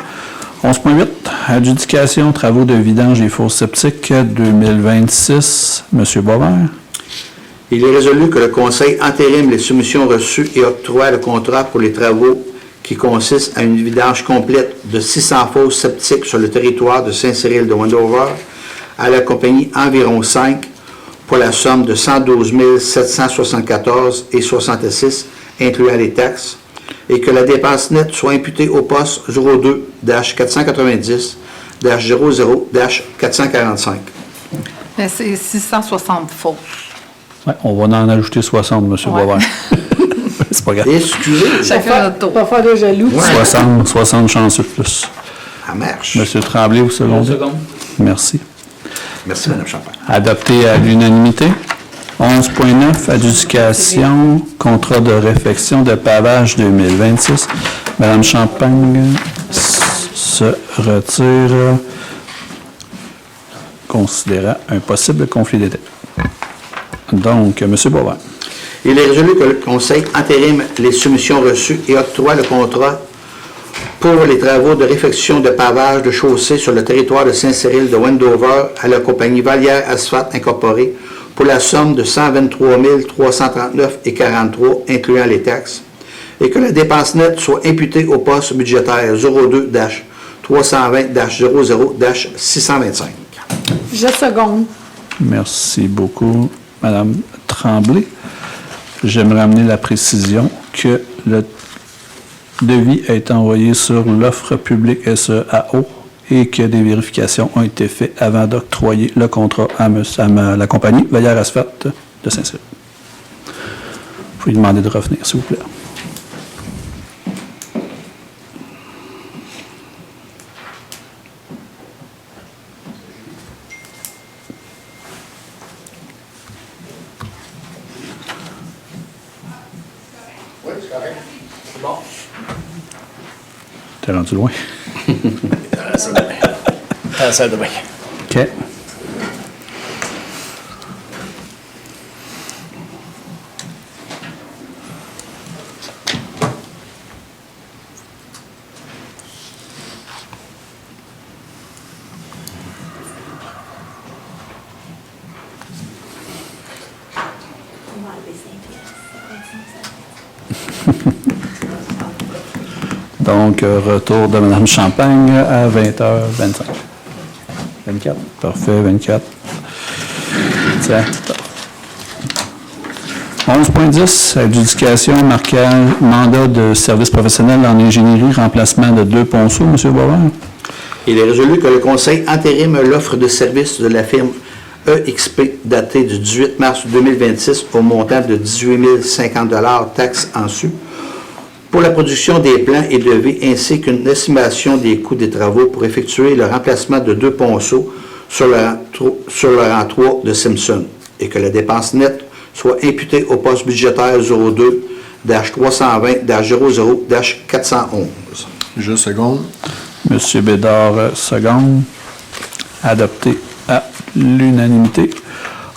11.8. Adjudication, travaux de vidange et fosses septiques 2026. M. Boisvert. Il est résolu que le Conseil entérime les soumissions reçues et octroie le contrat pour les travaux qui consistent à une vidange complète de 600 fosses septiques sur le territoire de Saint-Cyril de Wendover à la compagnie Environ 5 pour la somme de 112 774,66, incluant les taxes, et que la dépense nette soit imputée au poste 02-490-00-445. Mais c'est 660 fausses. Ouais, on va en ajouter 60, M. Boisvert. C'est pas grave. Excusez. Chacun notre tour. Pas faire de jaloux. 60 chanceux de plus. En marche. M. Tremblay, vous secondez? Seconde. Merci. Merci, Mme Champagne. Adopté à l'unanimité. 11.9, adjudication, contrat de réfection de pavage 2026. Mme Champagne se retire, considérant un possible conflit d'intérêts. Donc, M. Boisvert. Il est résolu que le Conseil entérine les soumissions reçues et octroie le contrat pour les travaux de réfection de pavage de chaussée sur le territoire de Saint-Cyril de Wendover à la compagnie Vallière Asphalte Incorporée pour la somme de 123 339,43 incluant les taxes, et que la dépense nette soit imputée au poste budgétaire 02-320-00-625. Je seconde. Merci beaucoup, Mme Tremblay. J'aimerais amener la précision que le devis a été envoyé sur l'offre publique SEAO et que des vérifications ont été faites avant d'octroyer le contrat à la compagnie Vallière Asphalte de Saint-Cyril. Je vais lui demander de revenir, s'il vous plaît. T'es rendu loin? Ça demain. OK. On va enlever 5 pièces. Donc, retour de Mme Champagne à 20h25. 24. Parfait, 24. Tiens. 11.10, adjudication, marquage, mandat de service professionnel en ingénierie, remplacement de 2 ponceaux, M. Boisvert. Il est résolu que le Conseil entérine l'offre de service de la firme EXP datée du 18 mars 2026 au montant de 18 050 taxes en su pour la production des plans et devis ainsi qu'une estimation des coûts des travaux pour effectuer le remplacement de 2 ponceaux sur le rang 3 de Simpson et que la dépense nette soit imputée au poste budgétaire 02-320-00-411. Je seconde. M. Bédard, seconde. Adopté à l'unanimité.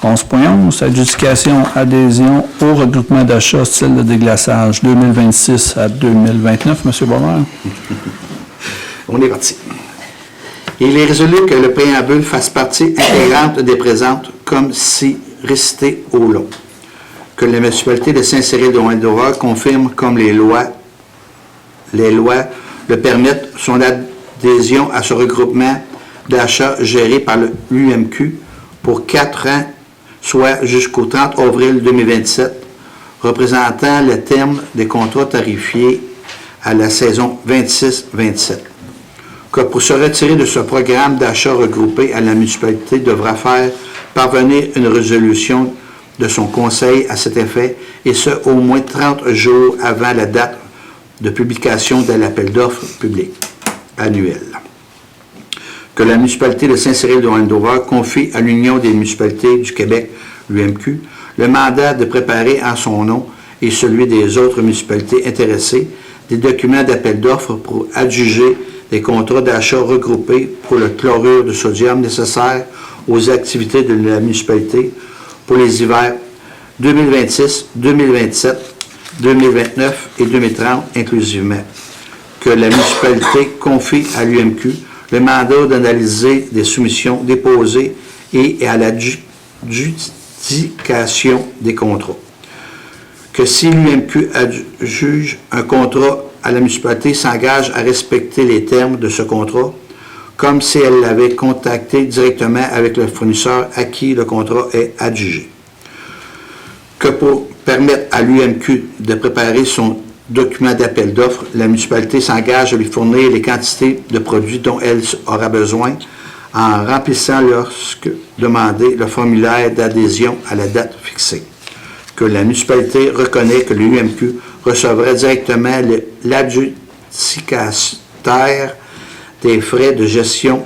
11.11, adjudication, adhésion au regroupement d'achat style de déglaçage 2026 à 2029. M. Boisvert. On est parti. Il est résolu que le préambule fasse partie intégrante des présentes comme si récité au long. Que la municipalité de Saint-Cyril de Wendover confirme comme les lois le permettent son adhésion à ce regroupement d'achat géré par l'UMQ pour 4 ans, soit jusqu'au 30 avril 2027, représentant le terme des contrats tarifiés à la saison 26-27. Que pour se retirer de ce programme d'achat regroupé, la municipalité devra faire parvenir une résolution de son conseil à cet effet, et ce, au moins 30 jours avant la date de publication de l'appel d'offres public annuel. Que la municipalité de Saint-Cyril de Wendover confie à l'Union des municipalités du Québec, l'UMQ, le mandat de préparer en son nom et celui des autres municipalités intéressées des documents d'appel d'offres pour adjuger des contrats d'achat regroupés pour le chlorure de sodium nécessaire aux activités de la municipalité pour les hivers 2026, 2027, 2029 et 2030 inclusivement. Que la municipalité confie à l'UMQ le mandat d'analyser des soumissions déposées et à l'adjudication des contrats. Que si l'UMQ juge un contrat à la municipalité s'engage à respecter les termes de ce contrat, comme si elle l'avait contacté directement avec le fournisseur à qui le contrat est adjugé. Que pour permettre à l'UMQ de préparer son document d'appel d'offres, la municipalité s'engage à lui fournir les quantités de produits dont elle aura besoin en remplissant lorsque demandé le formulaire d'adhésion à la date fixée. Que la municipalité reconnaît que l'UMQ recevra directement l'adjudicataire des frais de gestion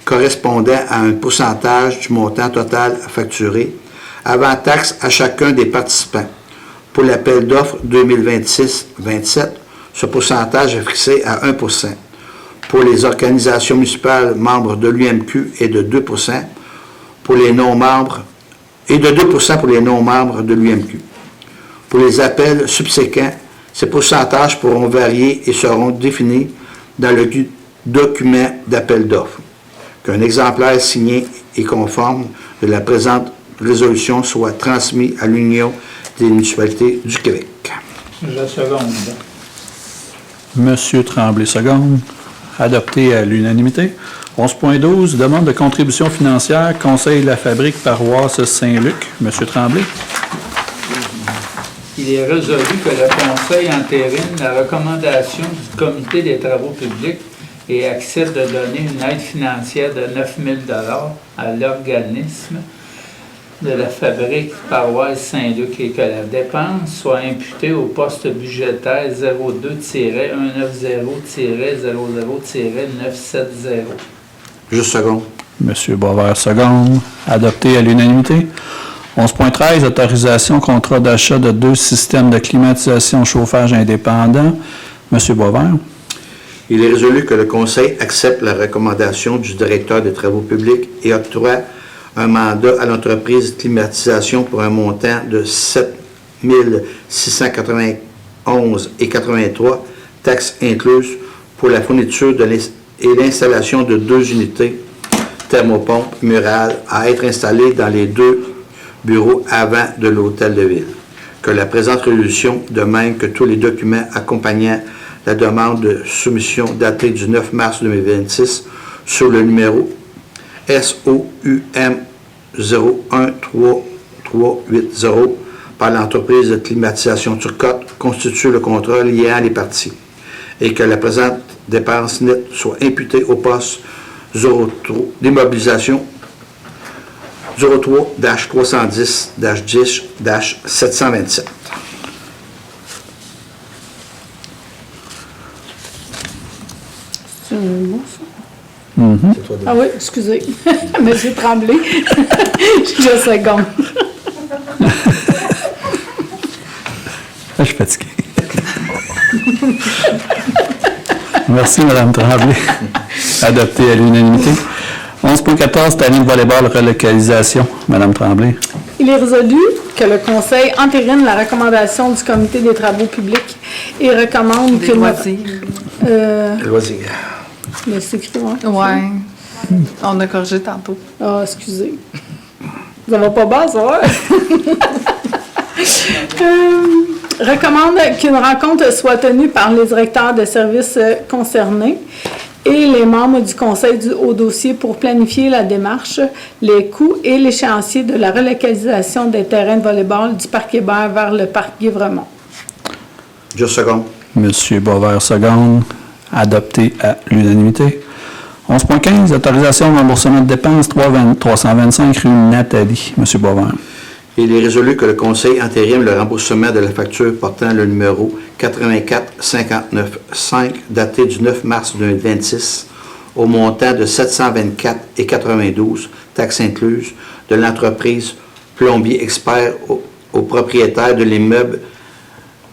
correspondant à un pourcentage du montant total à facturer avant taxe à chacun des participants. Pour l'appel d'offres 2026-27, ce pourcentage est fixé à 1 %. Pour les organisations municipales membres de l'UMQ et de 2 % pour les non-membres et de 2 % pour les non-membres de l'UMQ. Pour les appels subséquents, ces pourcentages pourront varier et seront définis dans le document d'appel d'offres. Qu'un exemplaire signé et conforme de la présente résolution soit transmis à l'Union des municipalités du Québec. Je seconde. Monsieur Tremblay, seconde. Adopté à l'unanimité. 11.12, demande de contribution financière, Conseil La Fabrique, paroisse Saint-Luc. Monsieur Tremblay. Il est résolu que le Conseil entérine la recommandation du Comité des travaux publics et accepte de donner une aide financière de 9 000 $ à l'organisme de la Fabrique paroisse Saint-Luc et que la dépense soit imputée au poste budgétaire 02-190-00-970. Je seconde. Monsieur Boisvert, seconde. Adopté à l'unanimité. 11.13, autorisation contrat d'achat de 2 systèmes de climatisation chauffage indépendants. Monsieur Boisvert. Il est résolu que le Conseil accepte la recommandation du directeur des travaux publics et octroie un mandat à l'entreprise climatisation pour un montant de 7 691,83 taxes incluses pour la fourniture et l'installation de 2 unités thermopompes murales à être installées dans les 2 bureaux avant de l'hôtel de ville. Que la présente résolution, de même que tous les documents accompagnant la demande de soumission datée du 9 mars 2026 sur le numéro SOUM 013380 par l'entreprise de climatisation Turcotte constitue le contrat liant les parties et que la présente dépense nette soit imputée au poste 03 d'immobilisation 03-310-10-727. C'est bon, ça? Mm-hmm. Ah oui, excusez. Monsieur Tremblay. Je seconde. Je suis fatigué. Merci, Mme Tremblay. Adopté à l'unanimité. 11.14, terrain de volleyball, relocalisation. Mme Tremblay. Il est résolu que le Conseil entérine la recommandation du Comité des travaux publics et recommande que... Loisirs. Mais c'est écrit, hein? Ouais. On a corrigé tantôt. Ah, excusez. Ça va pas bien, ça va? Recommande qu'une rencontre soit tenue par les directeurs de services concernés et les membres du Conseil au dossier pour planifier la démarche, les coûts et l'échéancier de la relocalisation des terrains de volleyball du Parc Hébert vers le Parc Guy-Vremont. Je seconde. Monsieur Boisvert, seconde. Adopté à l'unanimité. 11.15, autorisation de remboursement de dépenses 325 rue Nathalie. Monsieur Boisvert. Il est résolu que le Conseil entérine le remboursement de la facture portant le numéro 84-59-5 daté du 9 mars 2026 au montant de 724,92 taxes incluses de l'entreprise Plombier Expert au propriétaire de l'immeuble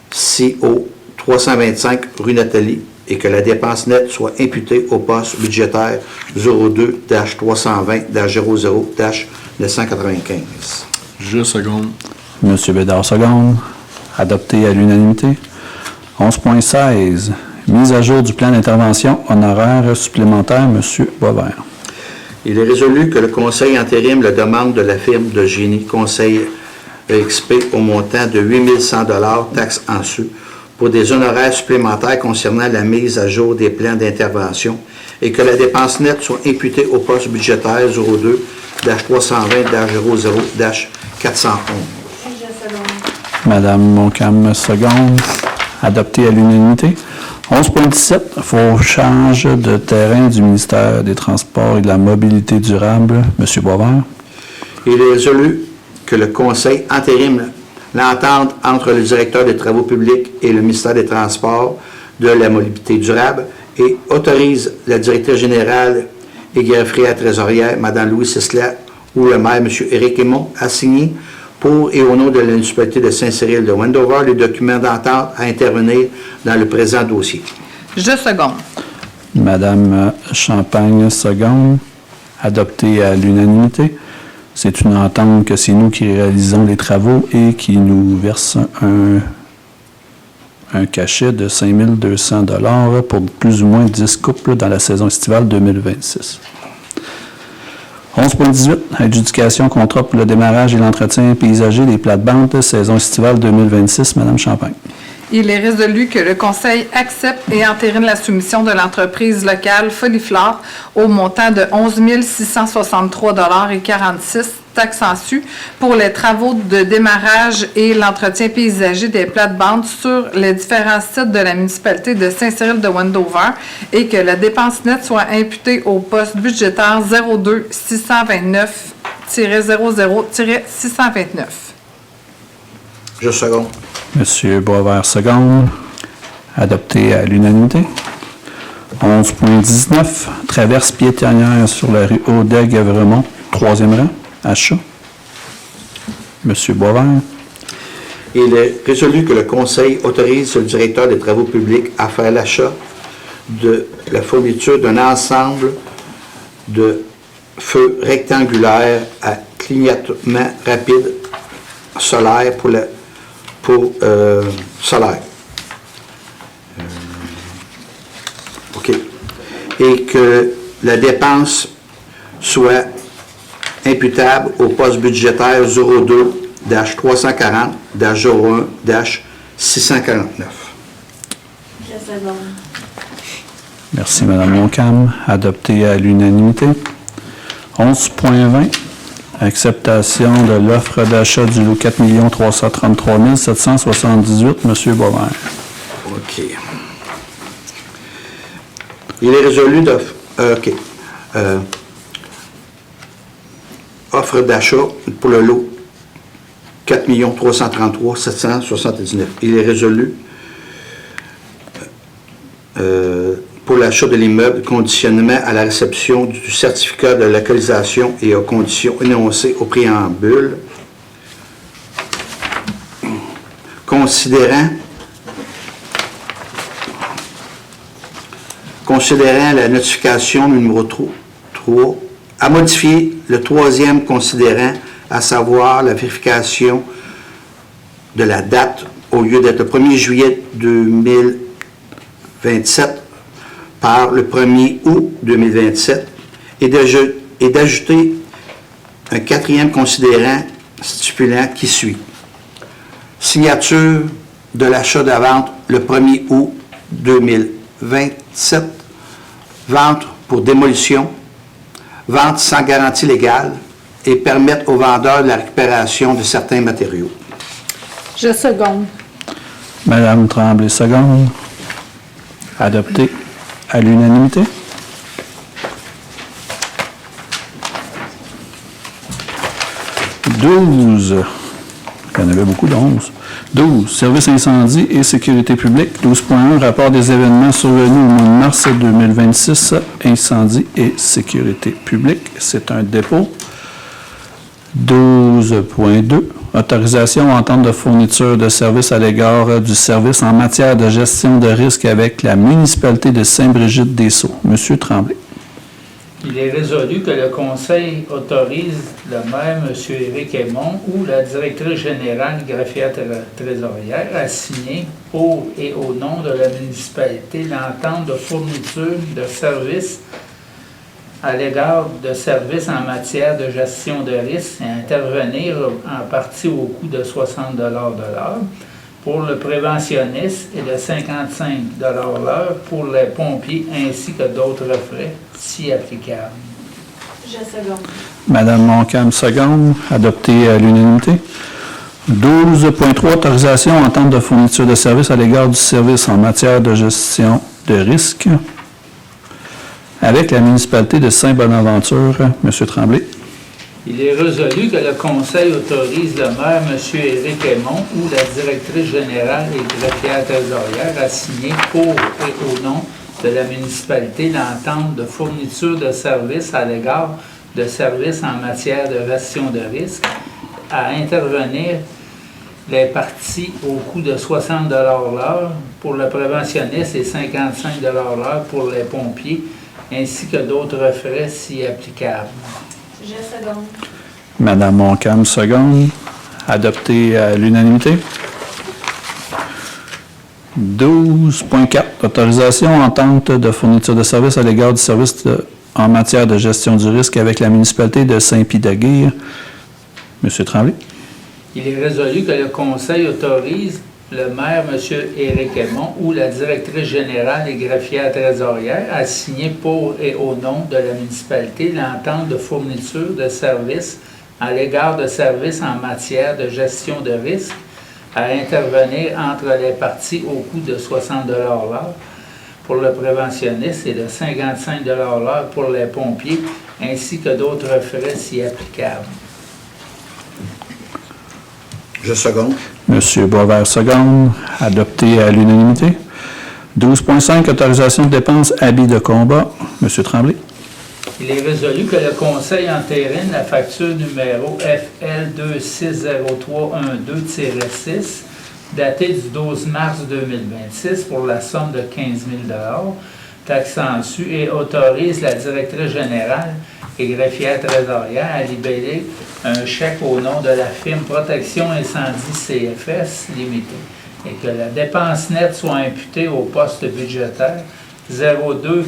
CO 325 rue Nathalie et que la dépense nette soit imputée au poste budgétaire 02-320-00-995. Je seconde. Monsieur Bédard, seconde. Adopté à l'unanimité. 11.16, mise à jour du plan d'intervention honoraire supplémentaire. Monsieur Boisvert. Il est résolu que le Conseil entérine la demande de la firme de génie Conseil EXP au montant de 8 100 $ taxes en su pour des honoraires supplémentaires concernant la mise à jour des plans d'intervention et que la dépense nette soit imputée au poste budgétaire 02-320-00-411. Je seconde. Madame Moncam, seconde. Adopté à l'unanimité. 11.17, faux change de terrain du ministère des Transports et de la Mobilité durable. Monsieur Boisvert. Il est résolu que le Conseil entérine l'entente entre le directeur des Travaux publics et le ministère des Transports, de la Mobilité durable et autorise la directrice générale et greffière trésorière, Mme Louise Cesla, ou le maire, M. Éric Aymon, à signer pour et au nom de la municipalité de Saint-Cyril de Wendover les documents d'entente à intervenir dans le présent dossier. Je seconde. Madame Champagne, seconde. Adopté à l'unanimité. C'est une entente que c'est nous qui réalisons les travaux et qui nous verse un cachet de 5 200 $ pour plus ou moins 10 couples dans la saison estivale 2026. 11.18, adjudication contrat pour le démarrage et l'entretien paysager des plates-bandes saison estivale 2026. Madame Champagne. Il est résolu que le Conseil accepte et entérine la soumission de l'entreprise locale Foliflore au montant de 11 663,46 $ taxes en su pour les travaux de démarrage et l'entretien paysager des plates-bandes sur les différents sites de la municipalité de Saint-Cyril de Wendover et que la dépense nette soit imputée au poste budgétaire 02 629-00-629. Je seconde. Monsieur Boisvert, seconde. Adopté à l'unanimité. 11.19, traverse piétonnière sur la rue Audet-Gavremont, 3e rang, achat. Monsieur Boisvert. Il est résolu que le Conseil autorise le directeur des travaux publics à faire l'achat de la fourniture d'un ensemble de feux rectangulaires à clignotement rapide solaire solaire. OK. Et que la dépense soit imputable au poste budgétaire 02-340-01-649. Je seconde. Merci, Mme Montcalm. Adopté à l'unanimité. 11.20, acceptation de l'offre d'achat du lot 4 333 778. M. Boisvert. OK. Il est résolu de... OK. Offre d'achat pour le lot 4 333 779. Il est résolu pour l'achat de l'immeuble, conditionnement à la réception du certificat de localisation et aux conditions énoncées au préambule, considérant la notification numéro 3, à modifier le 3e considérant, à savoir la vérification de la date au lieu d'être le 1er juillet 2027 par le 1er août 2027 et d'ajouter un 4e considérant stipulant qui suit. Signature de l'achat de vente le 1er août 2027, vente pour démolition, vente sans garantie légale et permettre aux vendeurs la récupération de certains matériaux. Je seconde. Madame Tremblay, seconde. Adopté à l'unanimité. 12. Il y en avait beaucoup de 11. 12. Service incendie et sécurité publique. 12.1. Rapport des événements survenus au mois de mars 2026. Incendie et sécurité publique. C'est un dépôt. 12.2. Autorisation entente de fourniture de services à l'égard du service en matière de gestion de risque avec la municipalité de Saint-Brigitte-des-Sceaux. Monsieur Tremblay. Il est résolu que le Conseil autorise le maire, M. Éric Aymon, ou la directrice générale greffière trésorière à signer pour et au nom de la municipalité l'entente de fourniture de services à l'égard de services en matière de gestion de risque et intervenir en partie au coût de 60 $ de l'heure pour le préventionniste et de 55 $ l'heure pour les pompiers ainsi que d'autres frais si applicables. Je seconde. Madame Montcalm, seconde. Adopté à l'unanimité. 12.3. Autorisation entente de fourniture de services à l'égard du service en matière de gestion de risque avec la municipalité de Saint-Bonaventure. M. Tremblay. Il est résolu que le Conseil autorise le maire, M. Éric Aymon, ou la directrice générale et greffière trésorière à signer pour et au nom de la municipalité l'entente de fourniture de services à l'égard de services en matière de gestion de risque, à intervenir les parties au coût de 60 $ l'heure pour le préventionniste et 55 $ l'heure pour les pompiers, ainsi que d'autres frais si applicables. Je seconde. Madame Montcalm, seconde. Adopté à l'unanimité. 12.4. Autorisation entente de fourniture de services à l'égard du service en matière de gestion du risque avec la municipalité de Saint-Pie-de-Guire. Monsieur Tremblay. Il est résolu que le Conseil autorise le maire, M. Éric Aymon, ou la directrice générale et greffière trésorière à signer pour et au nom de la municipalité l'entente de fourniture de services à l'égard de services en matière de gestion de risque à intervenir entre les parties au coût de 60 $ l'heure pour le préventionniste et de 55 $ l'heure pour les pompiers, ainsi que d'autres frais si applicables. Je seconde. Monsieur Boisvert, seconde. Adopté à l'unanimité. 12.5. Autorisation de dépenses habits de combat. Monsieur Tremblay. Il est résolu que le Conseil entérine la facture numéro FL 260312-6, datée du 12 mars 2026 pour la somme de 15 000 $, taxant su, et autorise la directrice générale et greffière trésorière à libérer un chèque au nom de la firme Protection Incendie CFS Limité et que la dépense nette soit imputée au poste budgétaire 02-220-00-690.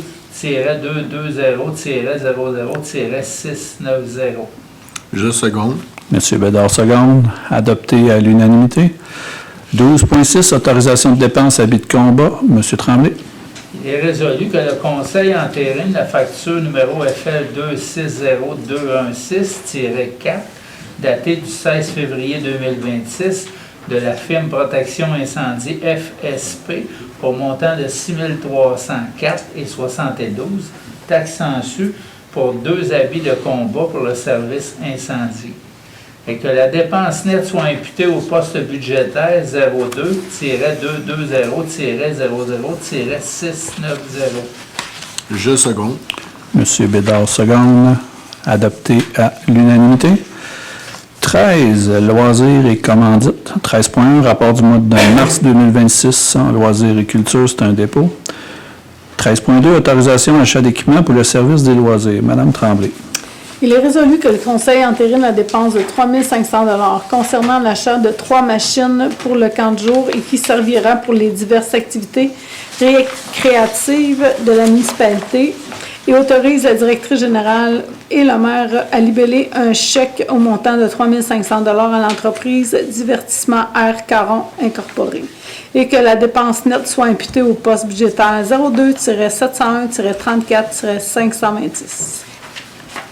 Je seconde. Monsieur Bédard, seconde. Adopté à l'unanimité. 12.6. Autorisation de dépenses habits de combat. Monsieur Tremblay. Il est résolu que le Conseil entérine la facture numéro FL 260216-4, datée du 16 février 2026, de la firme Protection Incendie FSP au montant de 6 304,72, taxant su pour 2 habits de combat pour le service incendie. Et que la dépense nette soit imputée au poste budgétaire 02-220-00-690. Je seconde. Monsieur Bédard, seconde. Adopté à l'unanimité. 13. Loisirs et commandites. 13.1. Rapport du mois de mars 2026 en loisirs et culture, c'est un dépôt. 13.2. Autorisation achat d'équipements pour le service des loisirs. Madame Tremblay. Il est résolu que le Conseil entérine la dépense de 3 500 $ concernant l'achat de 3 machines pour le camp de jour et qui servira pour les diverses activités récréatives de la municipalité et autorise la directrice générale et le maire à libérer un chèque au montant de 3 500 $ à l'entreprise Divertissement Air Caron Incorporé et que la dépense nette soit imputée au poste budgétaire 02-701-34-526.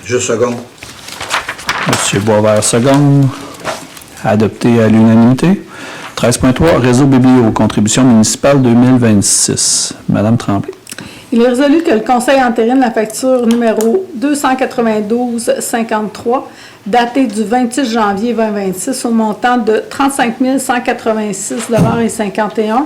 Je seconde. Monsieur Boisvert, seconde. Adopté à l'unanimité. 13.3. Réseau BBO, contribution municipale 2026. Madame Tremblay. Il est résolu que le Conseil entérine la facture numéro 292-53, datée du 26 janvier 2026, au montant de 35 186,51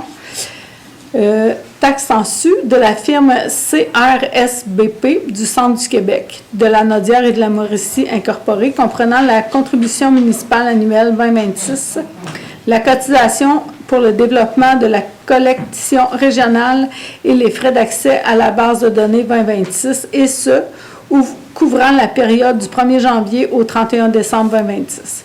$, taxe en su de la firme CRSBP du Centre du Québec, de la Naudière et de la Mauricie incorporée, comprenant la contribution municipale annuelle 2026, la cotisation pour le développement de la collection régionale et les frais d'accès à la base de données 2026, et ce, couvrant la période du 1er janvier au 31 décembre 2026.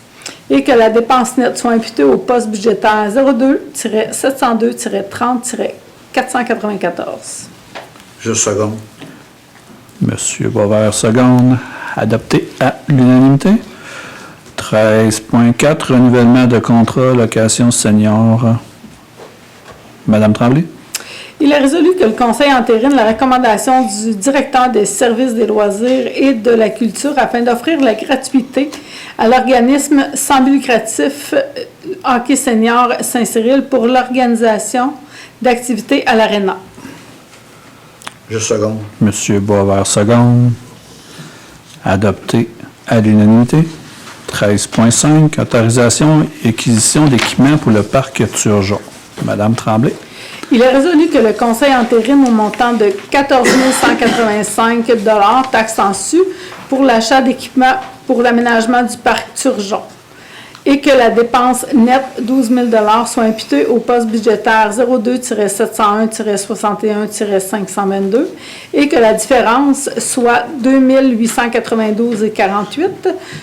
Et que la dépense nette soit imputée au poste budgétaire 02-702-30-494. Je seconde. Monsieur Boisvert, seconde. Adopté à l'unanimité. 13.4. Renouvellement de contrat location senior. Madame Tremblay. Il est résolu que le Conseil entérine la recommandation du directeur des services des loisirs et de la culture afin d'offrir la gratuité à l'organisme sans but lucratif Hockey Senior Saint-Cyril pour l'organisation d'activités à l'Arena. Je seconde. Monsieur Boisvert, seconde. Adopté à l'unanimité. 13.5. Autorisation et acquisition d'équipements pour le parc Turgeon. Madame Tremblay. Il est résolu que le Conseil entérine au montant de 14 185 $ taxes en su pour l'achat d'équipements pour l'aménagement du parc Turgeon et que la dépense nette 12 000 $ soit imputée au poste budgétaire 02-701-61-522 et que la différence soit 2 892,48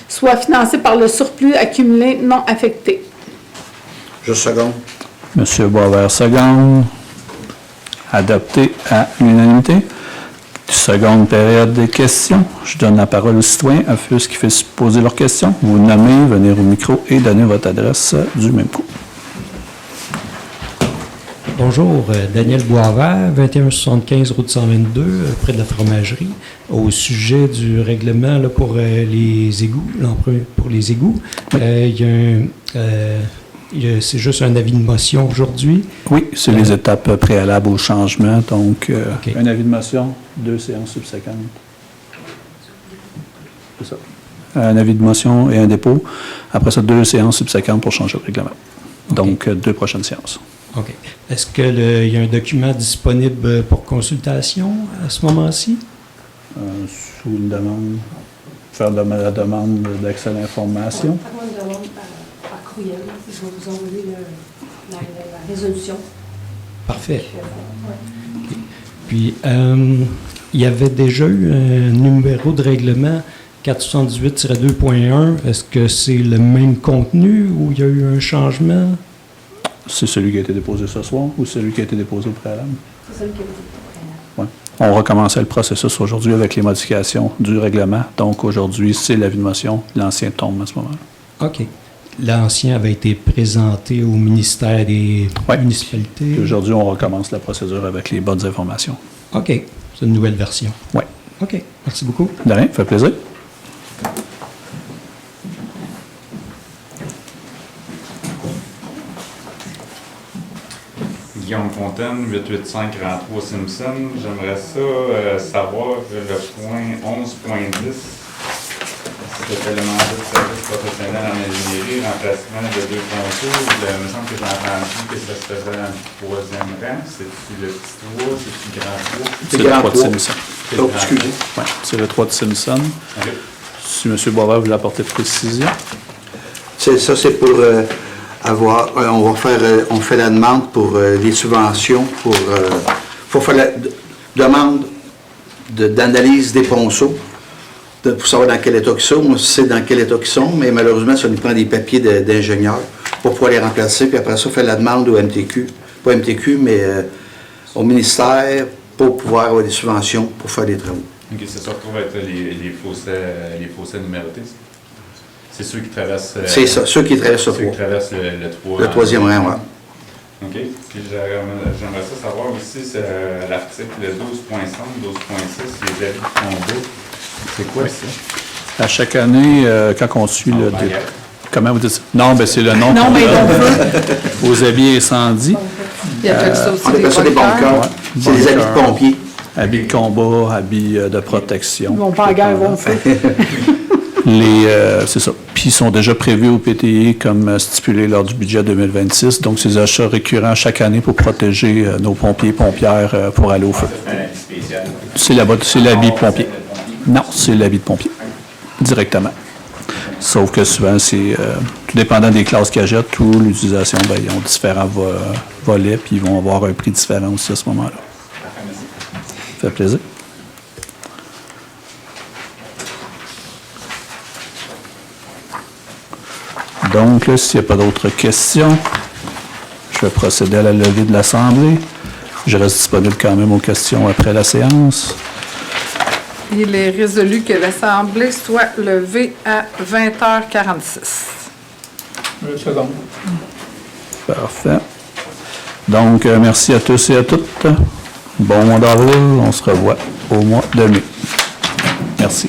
soit financée par le surplus accumulé non affecté. Je seconde. Monsieur Boisvert, seconde. Adopté à l'unanimité. Seconde période des questions. Je donne la parole aux citoyens afin qu'ils fassent poser leurs questions. Vous nommez, venir au micro et donner votre adresse du même coup. Bonjour, Daniel Boisvert, 2175 route 122, près de la fromagerie, au sujet du règlement là, pour les égouts, l'emprunt pour les égouts. C'est juste un avis de motion aujourd'hui. Oui, c'est les étapes préalables au changement. Donc, OK. un avis de motion, 2 séances subséquentes. C'est ça. Un avis de motion et un dépôt. Après ça, 2 séances subséquentes pour changer le règlement. Donc, 2 prochaines séances. OK. Est-ce qu'il y a un document disponible pour consultation à ce moment-ci? Sous une demande, faire la demande d'accès à l'information. Faites-moi une demande par courriel. Je vais vous envoyer la résolution. Parfait. Ouais. Puis, il y avait déjà eu un numéro de règlement 478-2.1. Est-ce que c'est le même contenu ou il y a eu un changement? C'est celui qui a été déposé ce soir ou celui qui a été déposé au préalable? C'est celui qui a été préalable. Ouais. On recommençait le processus aujourd'hui avec les modifications du règlement. Donc, aujourd'hui, c'est l'avis de motion. L'ancien tombe à ce moment-là. OK. L'ancien avait été présenté au ministère des municipalités. Puis aujourd'hui, on recommence la procédure avec les bonnes informations. OK. C'est une nouvelle version. Oui. OK. Merci beaucoup. De rien, fait plaisir. Guillaume Fontaine, 885-43 Simpson. J'aimerais ça savoir le point 11.10. C'était le mandat de service professionnel en ingénierie, remplacement de 2 concours. Il me semble que j'ai entendu que ça se faisait dans le 3e rang. C'est-tu le petit 3, c'est-tu le grand 3? C'est le 3 de Simpson. Oh, excusez. Oui, c'est le 3 de Simpson. Okay. Si M. Boisvert voulait apporter précision. C'est ça, c'est pour avoir, on fait la demande pour des subventions pour faire la demande d'analyse des ponceaux, pour savoir dans quel état ils sont. On sait dans quel état ils sont, mais malheureusement, ça nous prend des papiers d'ingénieurs pour pouvoir les remplacer, puis après ça, on fait la demande au MTQ, pas MTQ, mais au ministère, pour pouvoir avoir des subventions pour faire des travaux. OK, ça se retrouve être les fossés numérotés. C'est ceux qui traversent... C'est ça, ceux qui traversent le 3. Ceux qui traversent le 3. Le 3e rang, oui. OK. Puis j'aimerais ça savoir aussi l'article 12.5, 12.6, les avis de combat. C'est quoi ça? À chaque année, quand on suit le... Comment vous dites ça? Non, ben c'est le nom. Non, mais on peut. Aux habits incendies. Il appelle ça aussi On appelle ça des bunkers. Ouais. C'est des habits de pompiers. Habits de combat, habits de protection. Ils vont pas à la guerre, ils vont au feu. C'est ça. Puis ils sont déjà prévus au PTI comme stipulé lors du budget 2026. Donc, ces achats récurrents chaque année pour protéger nos pompiers et pompières pour aller au feu. C'est l'habit de pompier. Non, c'est l'habit de pompier. Directement. Sauf que souvent, c'est tout dépendant des classes qu'ils achètent ou l'utilisation, ben, ils ont différents volets, puis ils vont avoir un prix différent aussi à ce moment-là. Ça fait plaisir. Donc, là, s'il n'y a pas d'autres questions, je vais procéder à la levée de l'Assemblée. Je reste disponible quand même aux questions après la séance. Il est résolu que l'Assemblée soit levée à 20h46. Le second. Parfait. Donc, merci à tous et à toutes. Bon mois d'avril. On se revoit au mois de mai. Merci.